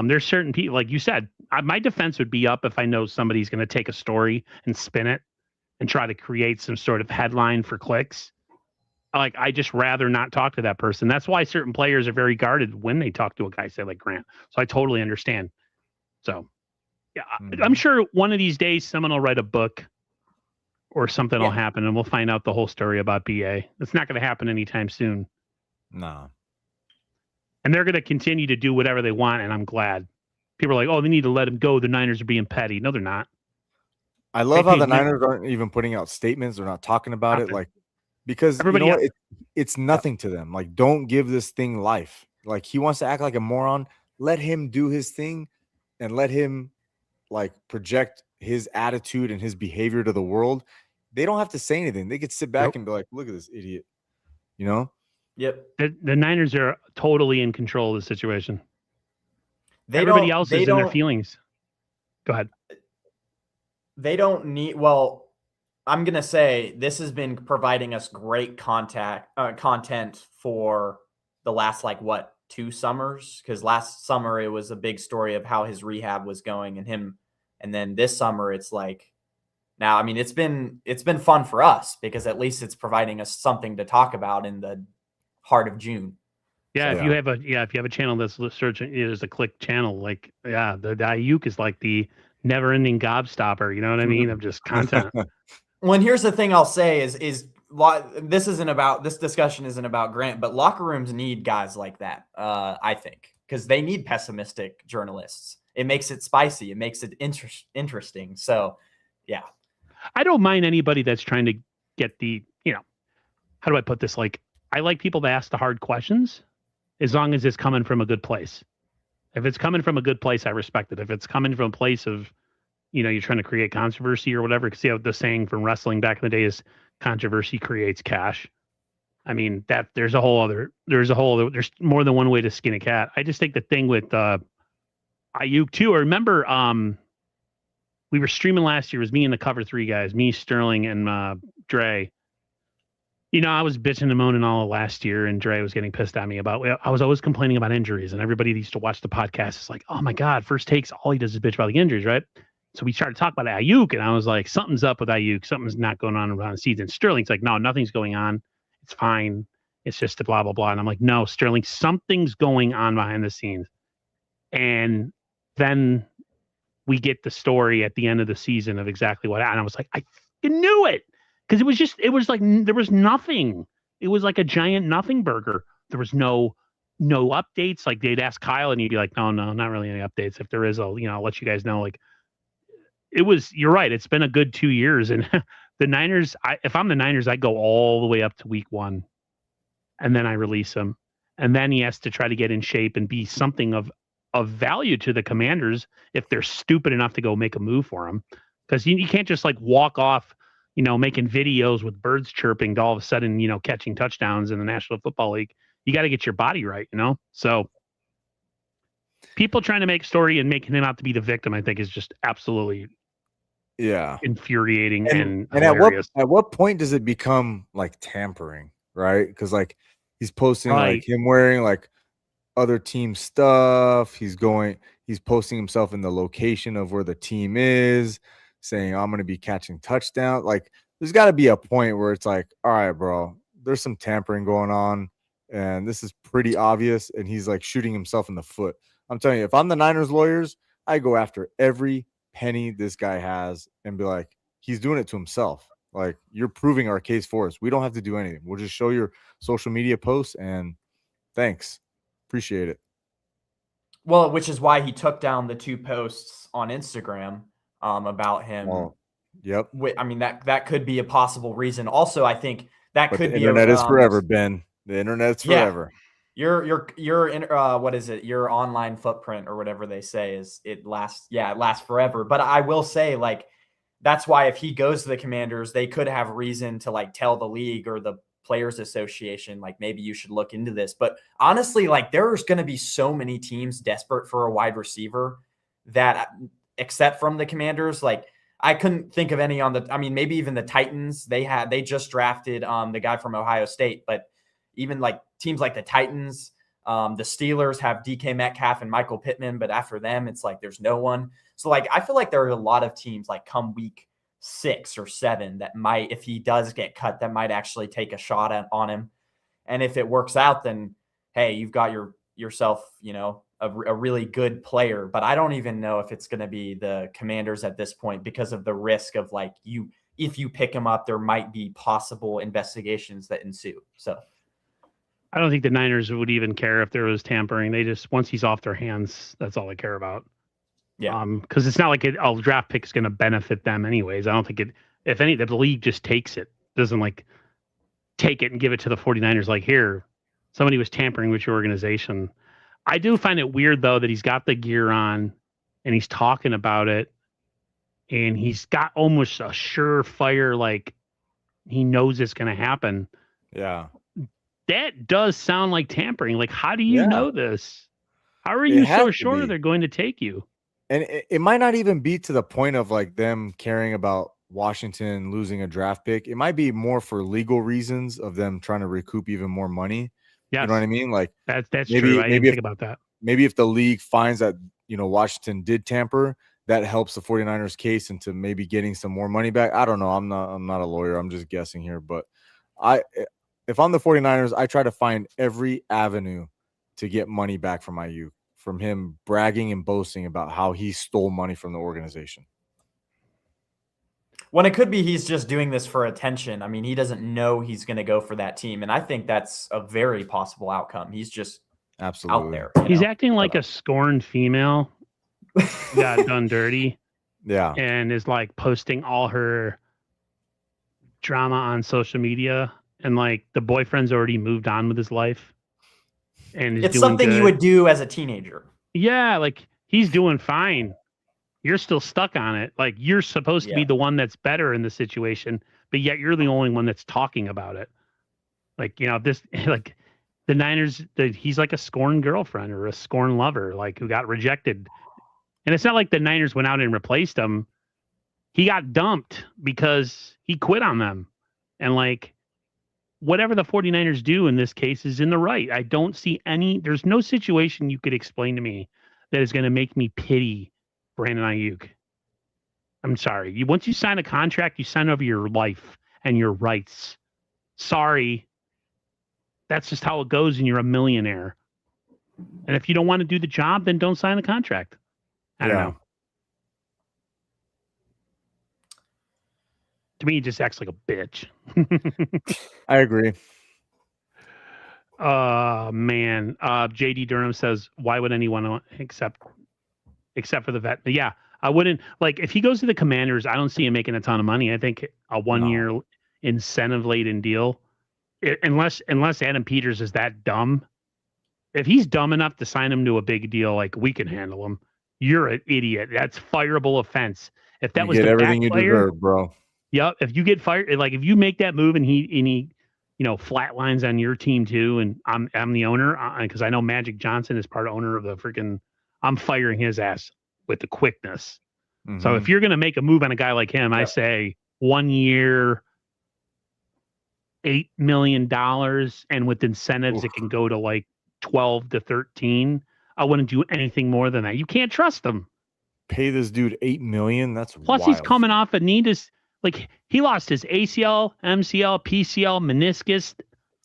There's certain people, like you said, my defense would be up if I know somebody's going to take a story and spin it and try to create some sort of headline for clicks. Like, I just rather not talk to that person. That's why certain players are very guarded when they talk to a guy, say, like Grant. So I totally understand. So, yeah, I'm sure one of these days someone will write a book or something will happen and we'll find out the whole story about BA. It's not going to happen anytime soon. No. And they're going to continue to do whatever they want, and I'm glad. People are like, oh, they need to let him go. The Niners are being petty. No, they're not. I love how the Niners aren't even putting out statements. They're not talking about it. Like, because everybody, it's nothing to them. Like, don't give this thing life. Like, he wants to act like a moron. Let him do his thing and let him, like, project his attitude and his behavior to the world. They don't have to say anything. They could sit back and be like, look at this idiot, Yep. The Niners are totally in control of the situation. Everybody else is in their feelings. Go ahead. They don't need, I'm going to say this has been providing us great content for the last, 2 summers? Because last summer, it was a big story of how his rehab was going and him. And then this summer, it's like, now, I mean, it's been fun for us because at least it's providing us something to talk about in the heart of June. Yeah, if you have a channel that's searching, it is a click channel. Like, the Ayuk is like the never-ending gobstopper. You know what I mean? Of just content. Well, and here's the thing I'll say is this discussion isn't about Grant, but locker rooms need guys like that. I think because they need pessimistic journalists. It makes it spicy. It makes it interesting. So, yeah. I don't mind anybody that's trying to get how do I put this? Like, I like people to ask the hard questions as long as it's coming from a good place. If it's coming from a good place, I respect it. If it's coming from a place of, you're trying to create controversy or whatever, because the saying from wrestling back in the day is controversy creates cash. I mean, there's more than one way to skin a cat. I just think the thing with Ayuk too, I remember we were streaming last year. It was me and the Cover 3 guys, me, Sterling, and Dre. I was bitching and moaning all of last year, and Dre was getting pissed at me about. I was always complaining about injuries, and everybody that used to watch the podcast is like, "Oh my God, First Takes, all he does is bitch about the injuries, right?" So we started talking about Ayuk, and I was like, "Something's up with Ayuk. Something's not going on around the season." Sterling's like, "No, nothing's going on. It's fine. It's just a blah blah blah." And I'm like, "No, Sterling, something's going on behind the scenes." And then we get the story at the end of the season of exactly what happened. And I was like, I knew it. Because it was like, there was nothing. It was like a giant nothing burger. There was no updates. Like, they'd ask Kyle and he'd be like, no, not really any updates. If there is, I'll let you guys know. Like, you're right. It's been a good 2 years. And the Niners, if I'm the Niners, I go all the way up to week 1 and then I release him. And then he has to try to get in shape and be something of value to the Commanders if they're stupid enough to go make a move for him. Because you can't just like walk off, making videos with birds chirping to all of a sudden, catching touchdowns in the National Football League. You got to get your body right, So people trying to make story and making him out to be the victim, I think, is just absolutely infuriating and at what point does it become like tampering, right? Because like He's posting Right. like him wearing like other team stuff. He's posting himself in the location of where the team is, saying, I'm going to be catching touchdown. Like, there's got to be a point where it's like, all right, bro, there's some tampering going on, and this is pretty obvious. And he's like shooting himself in the foot. I'm telling you, if I'm the Niners lawyers, I go after every penny this guy has and be like, he's doing it to himself. Like, you're proving our case for us. We don't have to do anything. We'll just show your social media posts and thanks. Appreciate it. Well, which is why he took down the 2 posts on Instagram about him. Well, yep. I mean, that could be a possible reason. Also, I think that could the be internet is forever, Ben. The internet's forever. Your what is it? Your online footprint or whatever they say it lasts forever. But I will say, like, that's why if he goes to the Commanders, they could have reason to like tell the league or the Players Association, like, maybe you should look into this. But honestly, like, there's going to be so many teams desperate for a wide receiver that, except from the Commanders, like, I couldn't think of any maybe even the Titans. They just drafted the guy from Ohio State, but even like teams like the Titans, the Steelers have DK Metcalf and Michael Pittman, but after them, it's like there's no one. So like, I feel like there are a lot of teams like come week 6 or 7 that might, if he does get cut, that might actually take a shot on him. And if it works out, then hey, you've got yourself, a really good player. But I don't even know if it's going to be the Commanders at this point because of the risk of like if you pick him up, there might be possible investigations that ensue. So I don't think the Niners would even care if there was tampering. They just, once he's off their hands, that's all they care about. Yeah. Because it's not like a draft pick is going to benefit them anyways. I don't think the league just takes it, doesn't like take it and give it to the 49ers. Like, here, somebody was tampering with your organization. I do find it weird though that he's got the gear on and he's talking about it, and he's got almost a surefire, like he knows it's going to happen. Yeah. That does sound like tampering. Like, how do you know this? How are you so sure they're going to take you? And it might not even be to the point of like them caring about Washington losing a draft pick. It might be more for legal reasons of them trying to recoup even more money. Yes. You know what I mean? Like, that's true. I didn't think about that. Maybe if the league finds that, Washington did tamper, that helps the 49ers case into maybe getting some more money back. I don't know. I'm not a lawyer. I'm just guessing here. But if I'm the 49ers, I try to find every avenue to get money back from Ayuk, from him bragging and boasting about how he stole money from the organization. When it could be he's just doing this for attention. I mean, he doesn't know he's going to go for that team. And I think that's a very possible outcome. He's just absolutely out there. He's acting like a scorned female got done dirty. Yeah. And is like posting all her drama on social media. And like the boyfriend's already moved on with his life. And it's something you would do as a teenager. Yeah, like he's doing fine. You're still stuck on it. Like, you're supposed to be the one that's better in the situation, but yet you're the only one that's talking about it. Like, this, like the Niners, he's like a scorned girlfriend or a scorned lover, like, who got rejected. And it's not like the Niners went out and replaced him. He got dumped because he quit on them. And like, whatever the 49ers do in this case is in the right. I don't see there's no situation you could explain to me that is going to make me pity Brandon Ayuk. I'm sorry. Once you sign a contract, you sign over your life and your rights. Sorry. That's just how it goes, and you're a millionaire. And if you don't want to do the job, then don't sign the contract. I don't know. To me, he just acts like a bitch. I agree. Man. JD Durham says, why would anyone except for the vet? But yeah, I wouldn't, like, if he goes to the Commanders, I don't see him making a ton of money. I think a 1-year incentive laden deal, unless Adam Peters is that dumb. If he's dumb enough to sign him to a big deal, like, we can handle him. You're an idiot. That's fireable offense. If that was the everything you deserve, bro. Yep. If you get fired, like, if you make that move and he flatlines on your team too, and I'm the owner, because I know Magic Johnson is part owner of the freaking, I'm firing his ass with the quickness. Mm-hmm. So if you're going to make a move on a guy like him, I say 1 year, $8 million, and with incentives, it can go to like 12 to 13. I wouldn't do anything more than that. You can't trust him. Pay this dude $8 million. That's Plus, wild. he's coming off a knee. Like he lost his ACL, MCL, PCL, meniscus,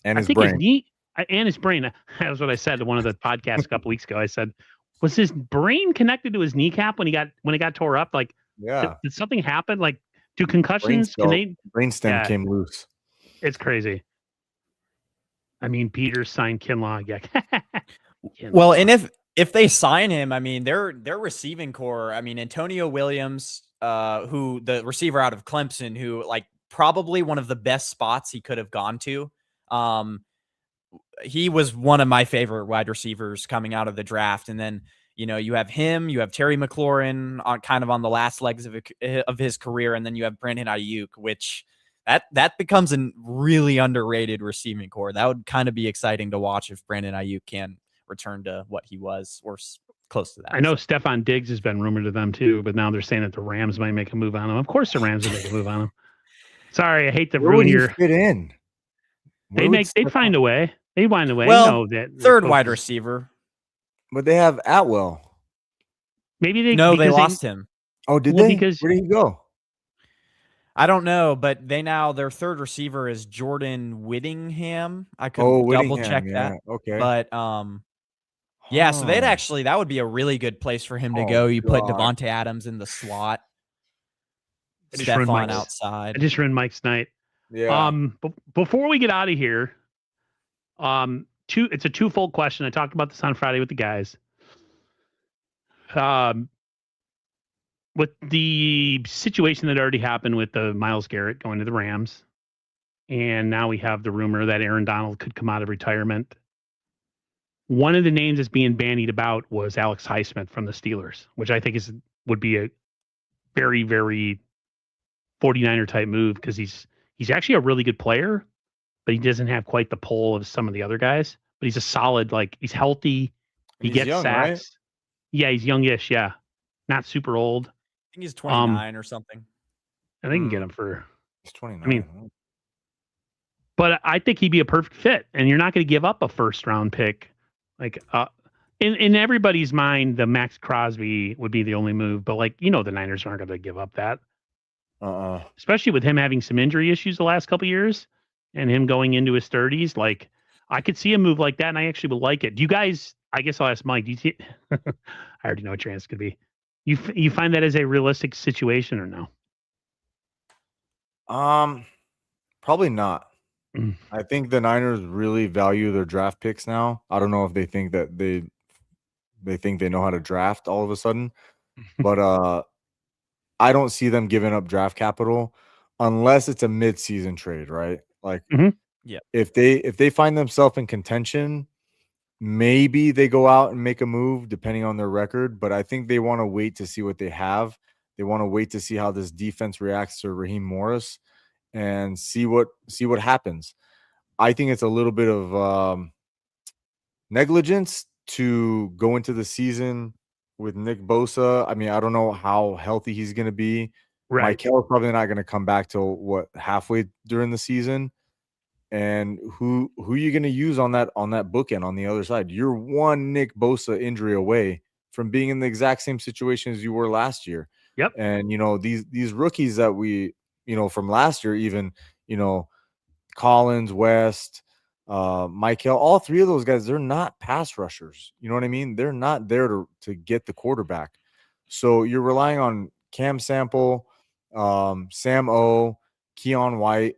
and his think brain. his knee and his brain. That was what I said to one of the podcasts a couple weeks ago. I said, was his brain connected to his kneecap when it got tore up? Like, Yeah. did something happen? Like, do concussions? Brainstem came loose. It's crazy. I mean, Peters signed Kinlaw. Yeah. Kinlaw. Well, and if they sign him, I mean, their receiving core. I mean, Antonio Williams, who the receiver out of Clemson, who like probably one of the best spots he could have gone to. He was one of my favorite wide receivers coming out of the draft, and then you have him, you have Terry McLaurin on kind of on the last legs of his career, and then you have Brandon Ayuk, which that becomes a really underrated receiving core. That would kind of be exciting to watch if Brandon Ayuk can return to what he was or close to that. I know Stephon Diggs has been rumored to them too, but now they're saying that the Rams might make a move on him. Of course, the Rams will make a move on him. Sorry, I hate to ruin your. Fit in. They'd find a way. They'd find a way. Well, third wide receiver. But they have Atwell. Maybe they lost him. Oh, did they? Where did he go? I don't know, but their third receiver is Jordan Whittingham. I could double check that. Okay. But yeah, so that would be a really good place for him to go. You put Devontae Adams in the slot. Stephon outside. I just ruined Mike's night. Yeah. Before we get out of here, it's a twofold question. I talked about this on Friday with the guys. With the situation that already happened with the Myles Garrett going to the Rams, and now we have the rumor that Aaron Donald could come out of retirement. One of the names that's being bandied about was Alex Highsmith from the Steelers, which I think would be a very, very 49er type move, because he's actually a really good player, but he doesn't have quite the pull of some of the other guys. But he's a solid, he's healthy. He gets young, sacks. Right? Yeah, he's youngish. Yeah, not super old. I think he's 29 or something. And they can get him for. He's 29. I mean, but I think he'd be a perfect fit, and you're not going to give up a first round pick. In everybody's mind, the Max Crosby would be the only move, but the Niners aren't going to give up that. Especially with him having some injury issues the last couple of years, and him going into his 30s. I could see a move like that, and I actually would like it. Do you guys? I guess I'll ask Mike. Do you see? I already know what your answer could be. You find that as a realistic situation or no? Probably not. I think the Niners really value their draft picks now. I don't know if they think that they think they know how to draft all of a sudden, but I don't see them giving up draft capital unless it's a mid-season trade, right? Yeah. If they find themselves in contention, maybe they go out and make a move depending on their record, but I think they want to wait to see what they have. They want to wait to see how this defense reacts to Raheem Morris and see what happens. I think it's a little bit of negligence to go into the season with Nick Bosa. I mean, I don't know how healthy he's going to be. Right. Mikel's probably not going to come back till halfway during the season. And who are you going to use on that bookend on the other side? You're one Nick Bosa injury away from being in the exact same situation as you were last year. Yep. And these rookies that we from last year, even Collins, West, Mikel, all three of those guys, they're not pass rushers. You know what I mean? They're not there to get the quarterback. So you're relying on Cam Sample, Sam O, Keon White.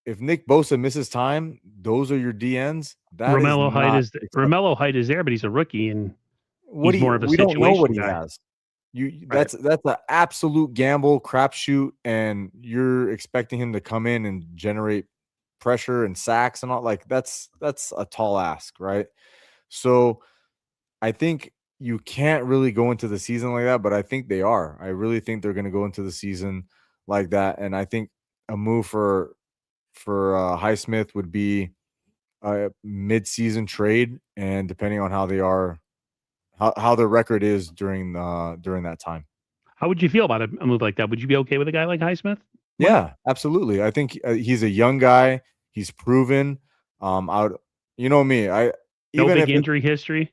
If Nick Bosa misses time, those are your DNs. Romello Height is there, but he's a rookie, and he's more of a situation don't know what he guy. has. That's an absolute gamble, crapshoot, and you're expecting him to come in and generate pressure and sacks and all. That's a tall ask, right? So I think you can't really go into the season like that, but I think they are. I really think they're going to go into the season like that, and I think a move for Highsmith would be a mid-season trade, and depending on how they are, how their record is during that time. How would you feel about a move like that? Would you be okay with a guy like Highsmith? Yeah, absolutely. I think he's a young guy. He's proven. You know me. No Even big if it's injury history.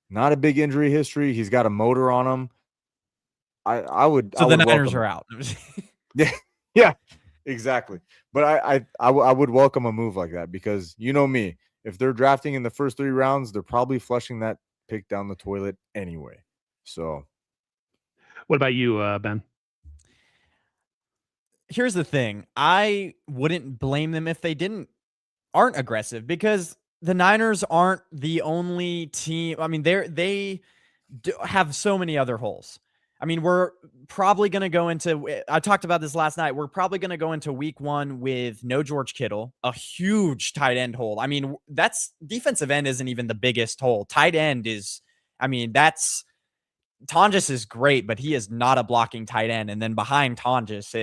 not a big injury history, he's got a motor on him. I would So the Niners welcome are it. out. Yeah, yeah, exactly. But I would welcome a move like that because you know me. If they're drafting in the first 3 rounds, they're probably flushing that pick down the toilet anyway. So, What about you, Ben? Here's the thing. I wouldn't blame them if they aren't aggressive because the Niners aren't the only team. I mean, they have so many other holes. I mean, we're probably going to go into, I talked about this last night. We're probably going to go into week 1 with no George Kittle, a huge tight end hole. I mean, that's defensive end isn't even the biggest hole. Tight end is, I mean, Tonjes is great, but he is not a blocking tight end. And then behind Tonjes,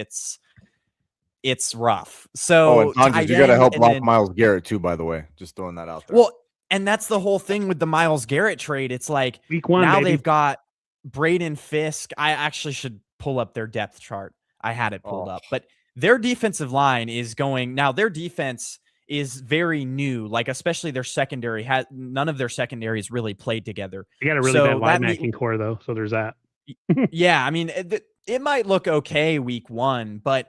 it's rough. So, and Tonjes, you got to help block Myles Garrett too, by the way. Just throwing that out there. Well, and that's the whole thing with the Myles Garrett trade. It's like week 1, now baby. they've got Braden Fisk. I actually should pull up their depth chart. I had it pulled up, but their defensive line is going now. Their defense is very new, like especially their secondary none of their secondaries really played together. You got a really bad linebacking core though, so there's that. Yeah, I mean it might look okay week 1, but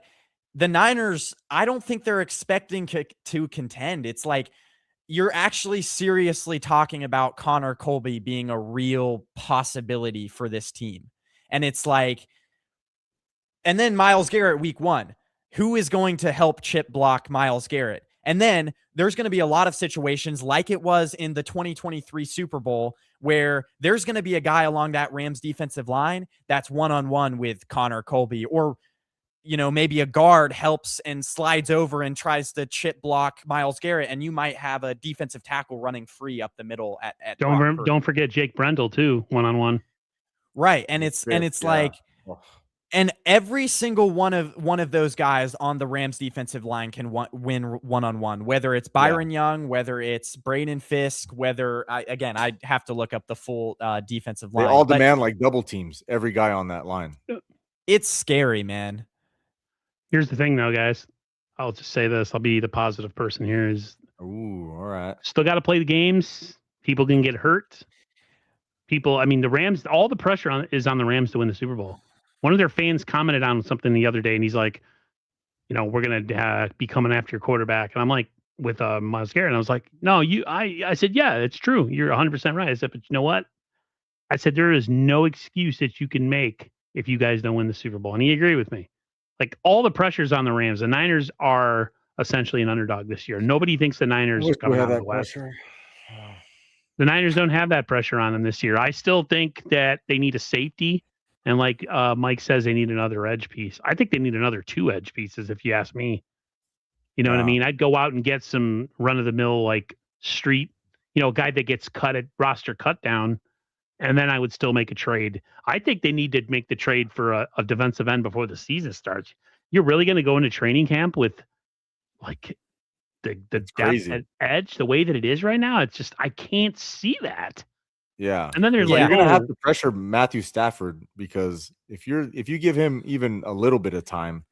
the Niners, I don't think they're expecting to contend. It's like you're actually seriously talking about Connor Colby being a real possibility for this team. And it's like, and then Myles Garrett week 1, who is going to help chip block Myles Garrett? And then there's going to be a lot of situations like it was in the 2023 Super Bowl where there's going to be a guy along that Rams defensive line that's one-on-one with Connor Colby, or maybe a guard helps and slides over and tries to chip block Myles Garrett, and you might have a defensive tackle running free up the middle at don't forget Jake Brendel too, one-on-one. Right. And it's like, and every single one of those guys on the Rams defensive line can win one-on-one, whether it's Byron Young, whether it's Braden Fisk, I have to look up the full defensive line. They all demand like double teams, every guy on that line. It's scary, man. Here's the thing, though, guys. I'll just say this. I'll be the positive person here. Ooh, all right. Still got to play the games. People can get hurt. The Rams, all the pressure is on the Rams to win the Super Bowl. One of their fans commented on something the other day, and he's like, we're going to be coming after your quarterback. And I'm like, with Myles Garrett. And I was like, no, I said, yeah, it's true. You're 100% right. I said, but you know what? I said, there is no excuse that you can make if you guys don't win the Super Bowl. And he agreed with me. Like, all the pressure's on the Rams. The Niners are essentially an underdog this year. Nobody thinks the Niners are coming out of the West. The Niners don't have that pressure on them this year. I still think that they need a safety. And like Mike says, they need another edge piece. I think they need another 2 edge pieces, if you ask me. You know what I mean? I'd go out and get some run-of-the-mill, like, street, a guy that gets cut at roster cut down. And then I would still make a trade. I think they need to make the trade for a defensive end before the season starts. You're really going to go into training camp with like the depth at edge the way that it is right now? It's just, I can't see that. Yeah. And then there's you're going to have to pressure Matthew Stafford because if you give him even a little bit of time,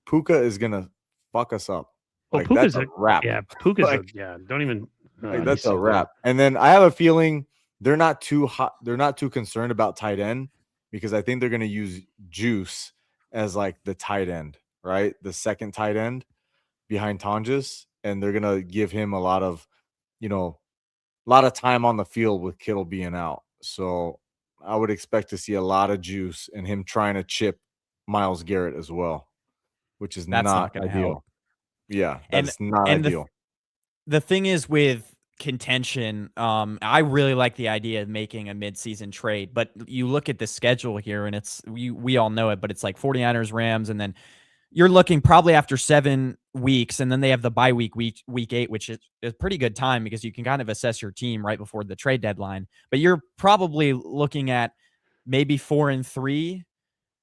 Puka is going to fuck us up. Well, like Puka's that's a wrap. Yeah, Puka's don't even. That's a wrap. And then I have a feeling they're not too hot. They're not too concerned about tight end because I think they're going to use Juice as like the tight end, right? The second tight end behind Tonjes, and they're going to give him a lot of time on the field with Kittle being out. So I would expect to see a lot of Juice and him trying to chip Myles Garrett as well, which is not ideal. Help. Yeah, that's not ideal. The thing is with contention, I really like the idea of making a midseason trade, but you look at the schedule here and it's we all know it, but it's like 49ers, Rams, and then you're looking probably after 7 weeks, and then they have the bye week 8, which is a pretty good time because you can kind of assess your team right before the trade deadline. But you're probably looking at maybe 4-3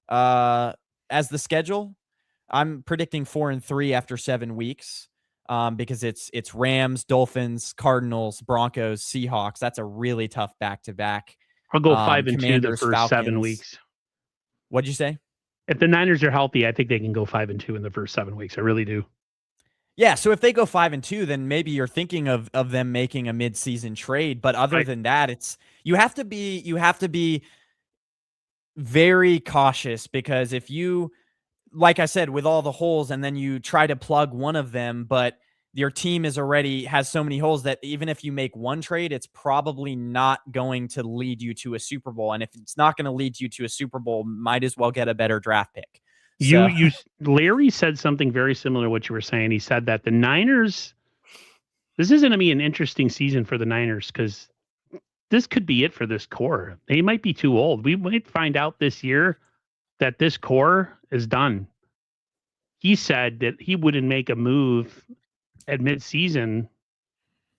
as the schedule. I'm predicting 4-3 after 7 weeks. Because it's Rams, Dolphins, Cardinals, Broncos, Seahawks. That's a really tough back-to-back. I'll go 5-2 the first Falcons. 7 weeks. What'd you say? If the Niners are healthy, I think they can go 5-2 in the first 7 weeks. I really do. Yeah, so if they go 5-2, then maybe you're thinking of them making a midseason trade. But other than that, it's you have to be very cautious, because if you, like I said, with all the holes, and then you try to plug one of them, but your team has so many holes that even if you make one trade, it's probably not going to lead you to a Super Bowl. And if it's not going to lead you to a Super Bowl, might as well get a better draft pick. So, Larry said something very similar to what you were saying. He said that the Niners, this is going to be an interesting season for the Niners, because this could be it for this core. They might be too old. We might find out this year that this core is done. He said that he wouldn't make a move at midseason.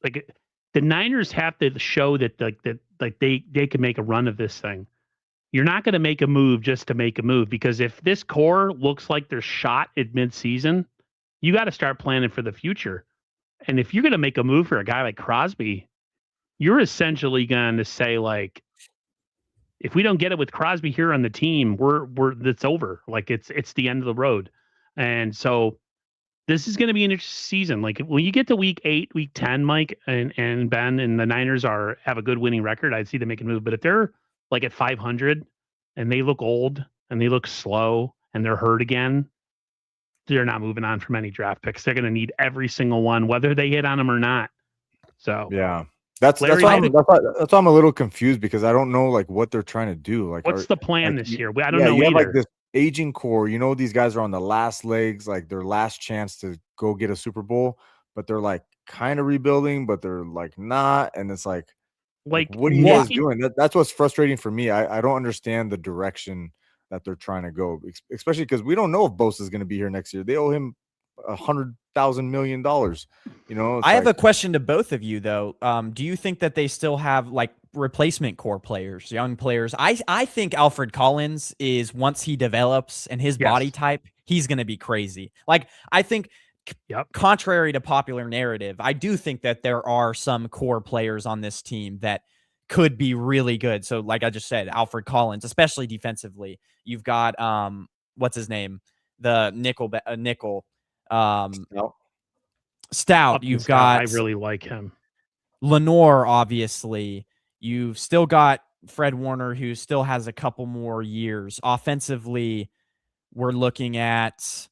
Like, the Niners have to show that they can make a run of this thing. You're not going to make a move just to make a move, because if this core looks like they're shot at midseason, you got to start planning for the future. And if you're going to make a move for a guy like Crosby, you're essentially going to say, like, if we don't get it with Crosby here on the team, it's over. Like, it's the end of the road. And so this is going to be an interesting season. Like, when you get to week 8, week 10, Mike and Ben, and the Niners have a good winning record, I'd see them make a move. But if they're like at 500 and they look old and they look slow and they're hurt again, they're not moving on from any draft picks. They're going to need every single one, whether they hit on them or not. So yeah. That's why I'm a little confused, because I don't know like what they're trying to do. Like, what's the plan this year? I don't know you either. Have like this aging core. You know, these guys are on the last legs, like their last chance to go get a Super Bowl, but they're like kind of rebuilding, but they're like not. And it's like what are you guys doing? That's what's frustrating for me. I don't understand the direction that they're trying to go, especially because we don't know if Bosa is going to be here next year. They owe him $100,000 million. You know, I have a question to both of you though. Do you think that they still have like replacement core players, young players? I think Alfred Collins is, once he develops and his body type, he's going to be crazy. Like, I think, contrary to popular narrative, I do think that there are some core players on this team that could be really good. So, like I just said, Alfred Collins, especially defensively. You've got what's his name, the nickel. Stout. You've got, I really like him. Lenore, obviously. You've still got Fred Warner, who still has a couple more years. Offensively, we're looking at,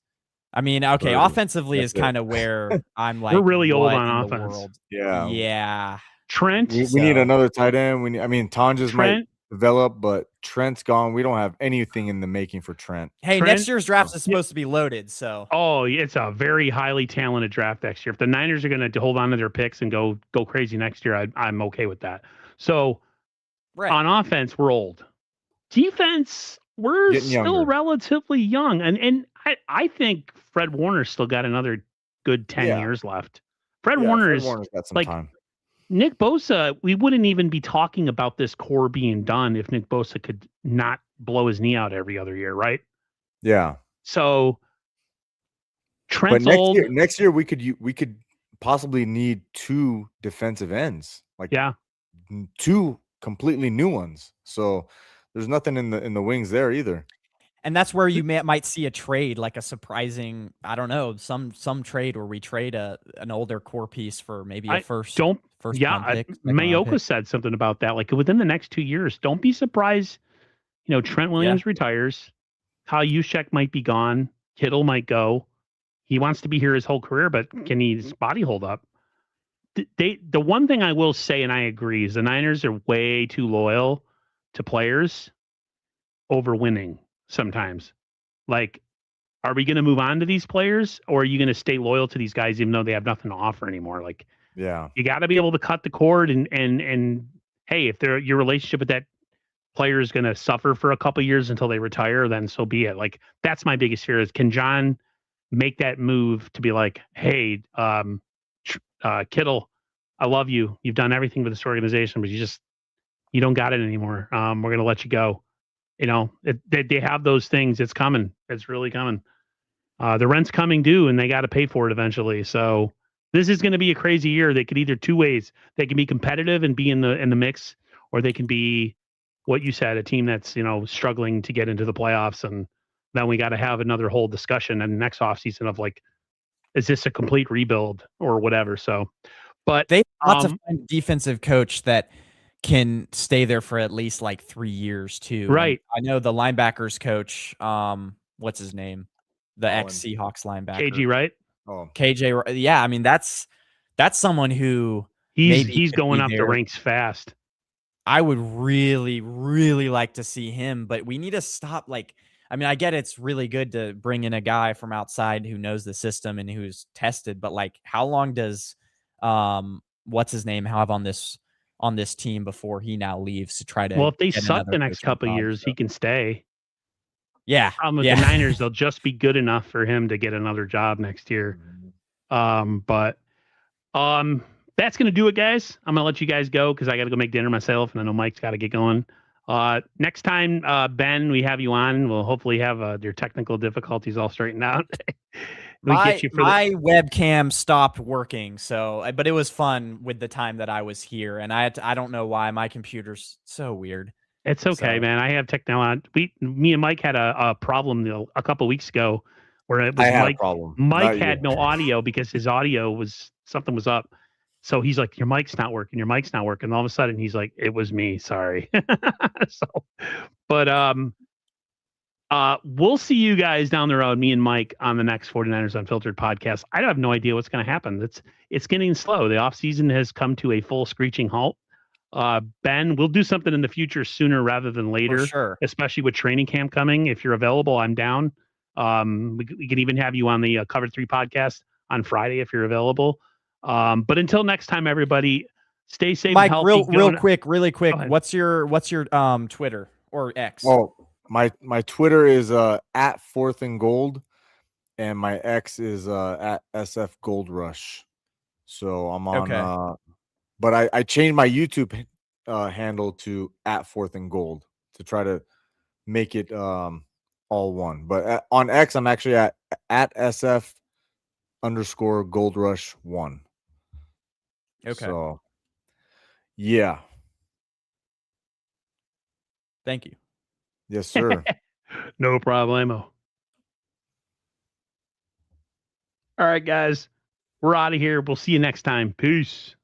I mean, okay, offensively is kind of where I'm like, we're really old on offense. Yeah. Trent. We need another tight end. Tonjes might develop, but Trent's gone. We don't have anything in the making for Trent. Hey, next year's draft is supposed to be loaded, so. Oh, it's a very highly talented draft next year. If the Niners are going to hold on to their picks and go crazy next year, I'm okay with that. So, on offense, we're old. Defense, we're still relatively young, and I think Fred Warner's still got another good 10 years left. Fred Warner's got some time. Nick Bosa, we wouldn't even be talking about this core being done if Nick Bosa could not blow his knee out every other year, right? Yeah. So Trent's old. Next year we could possibly need 2 defensive ends, like 2 completely new ones. So there's nothing in the wings there either. And that's where you might see a trade, like a surprising, I don't know, some trade where we trade an older core piece for maybe a first round pick. Mayoka said something about that. Like, within the next 2 years, don't be surprised. Trent Williams retires. Kyle Juszczyk might be gone. Kittle might go. He wants to be here his whole career, but can his body hold up? The one thing I will say, and I agree, is the Niners are way too loyal to players over winning. Sometimes, like, are we going to move on to these players, or are you going to stay loyal to these guys even though they have nothing to offer anymore? Like, you got to be able to cut the cord, and hey, if your relationship with that player is going to suffer for a couple of years until they retire, then so be it. Like, that's my biggest fear: is can John make that move to be like, hey, Kittle, I love you. You've done everything for this organization, but you don't got it anymore. We're going to let you go. They have those things. It's coming. It's really coming. The rent's coming due, and they got to pay for it eventually. So this is going to be a crazy year. They could either 2 ways. They can be competitive and be in the mix, or they can be what you said, a team that's struggling to get into the playoffs and then we got to have another whole discussion in the next offseason of like, is this a complete rebuild or whatever? So, but they want to find a defensive coach that can stay there for at least like 3 years too. Right. And I know the linebackers coach, what's his name? The ex-Seahawks linebacker. KG, right? Oh, KJ. Yeah, I mean that's someone who he's going up the ranks fast. I would really, really like to see him, but we need to stop. Like, I mean, I get it's really good to bring in a guy from outside who knows the system and who's tested, but like, how long does what's his name have on this team before he now leaves to try to? Well, if they suck the next couple of years, he can stay. Yeah. With the Niners, they'll just be good enough for him to get another job next year. But that's going to do it, guys. I'm going to let you guys go because I got to go make dinner myself, and I know Mike's got to get going. Next time, Ben, we have you on, we'll hopefully have your technical difficulties all straightened out. My webcam stopped working, but it was fun with the time that I was here, and I don't know why my computer's so weird. It's okay, man. I have technology. Me and Mike had a problem a couple weeks ago where it was a problem. Mike had no audio because his audio something was up. So he's like, your mic's not working. Your mic's not working. And all of a sudden he's like, it was me. Sorry. But we'll see you guys down the road, me and Mike, on the next 49ers Unfiltered podcast. I have no idea what's going to happen. It's getting slow. The offseason has come to a full screeching halt. Ben, we'll do something in the future sooner rather than later, for sure. Especially with training camp coming. If you're available, I'm down. We can even have you on the Cover 3 podcast on Friday if you're available. But until next time, everybody, stay safe. Mike, and healthy. really quick. What's your Twitter or X? Oh, my Twitter is at 4th and Gold, and my X is at SF Gold Rush. So I'm on. Okay. But I changed my YouTube handle to at 4th and Gold to try to make it all one. But on X, I'm actually at SF _Gold Rush 1. Okay. So, yeah. Thank you. Yes, sir. No problemo. All right, guys. We're out of here. We'll see you next time. Peace.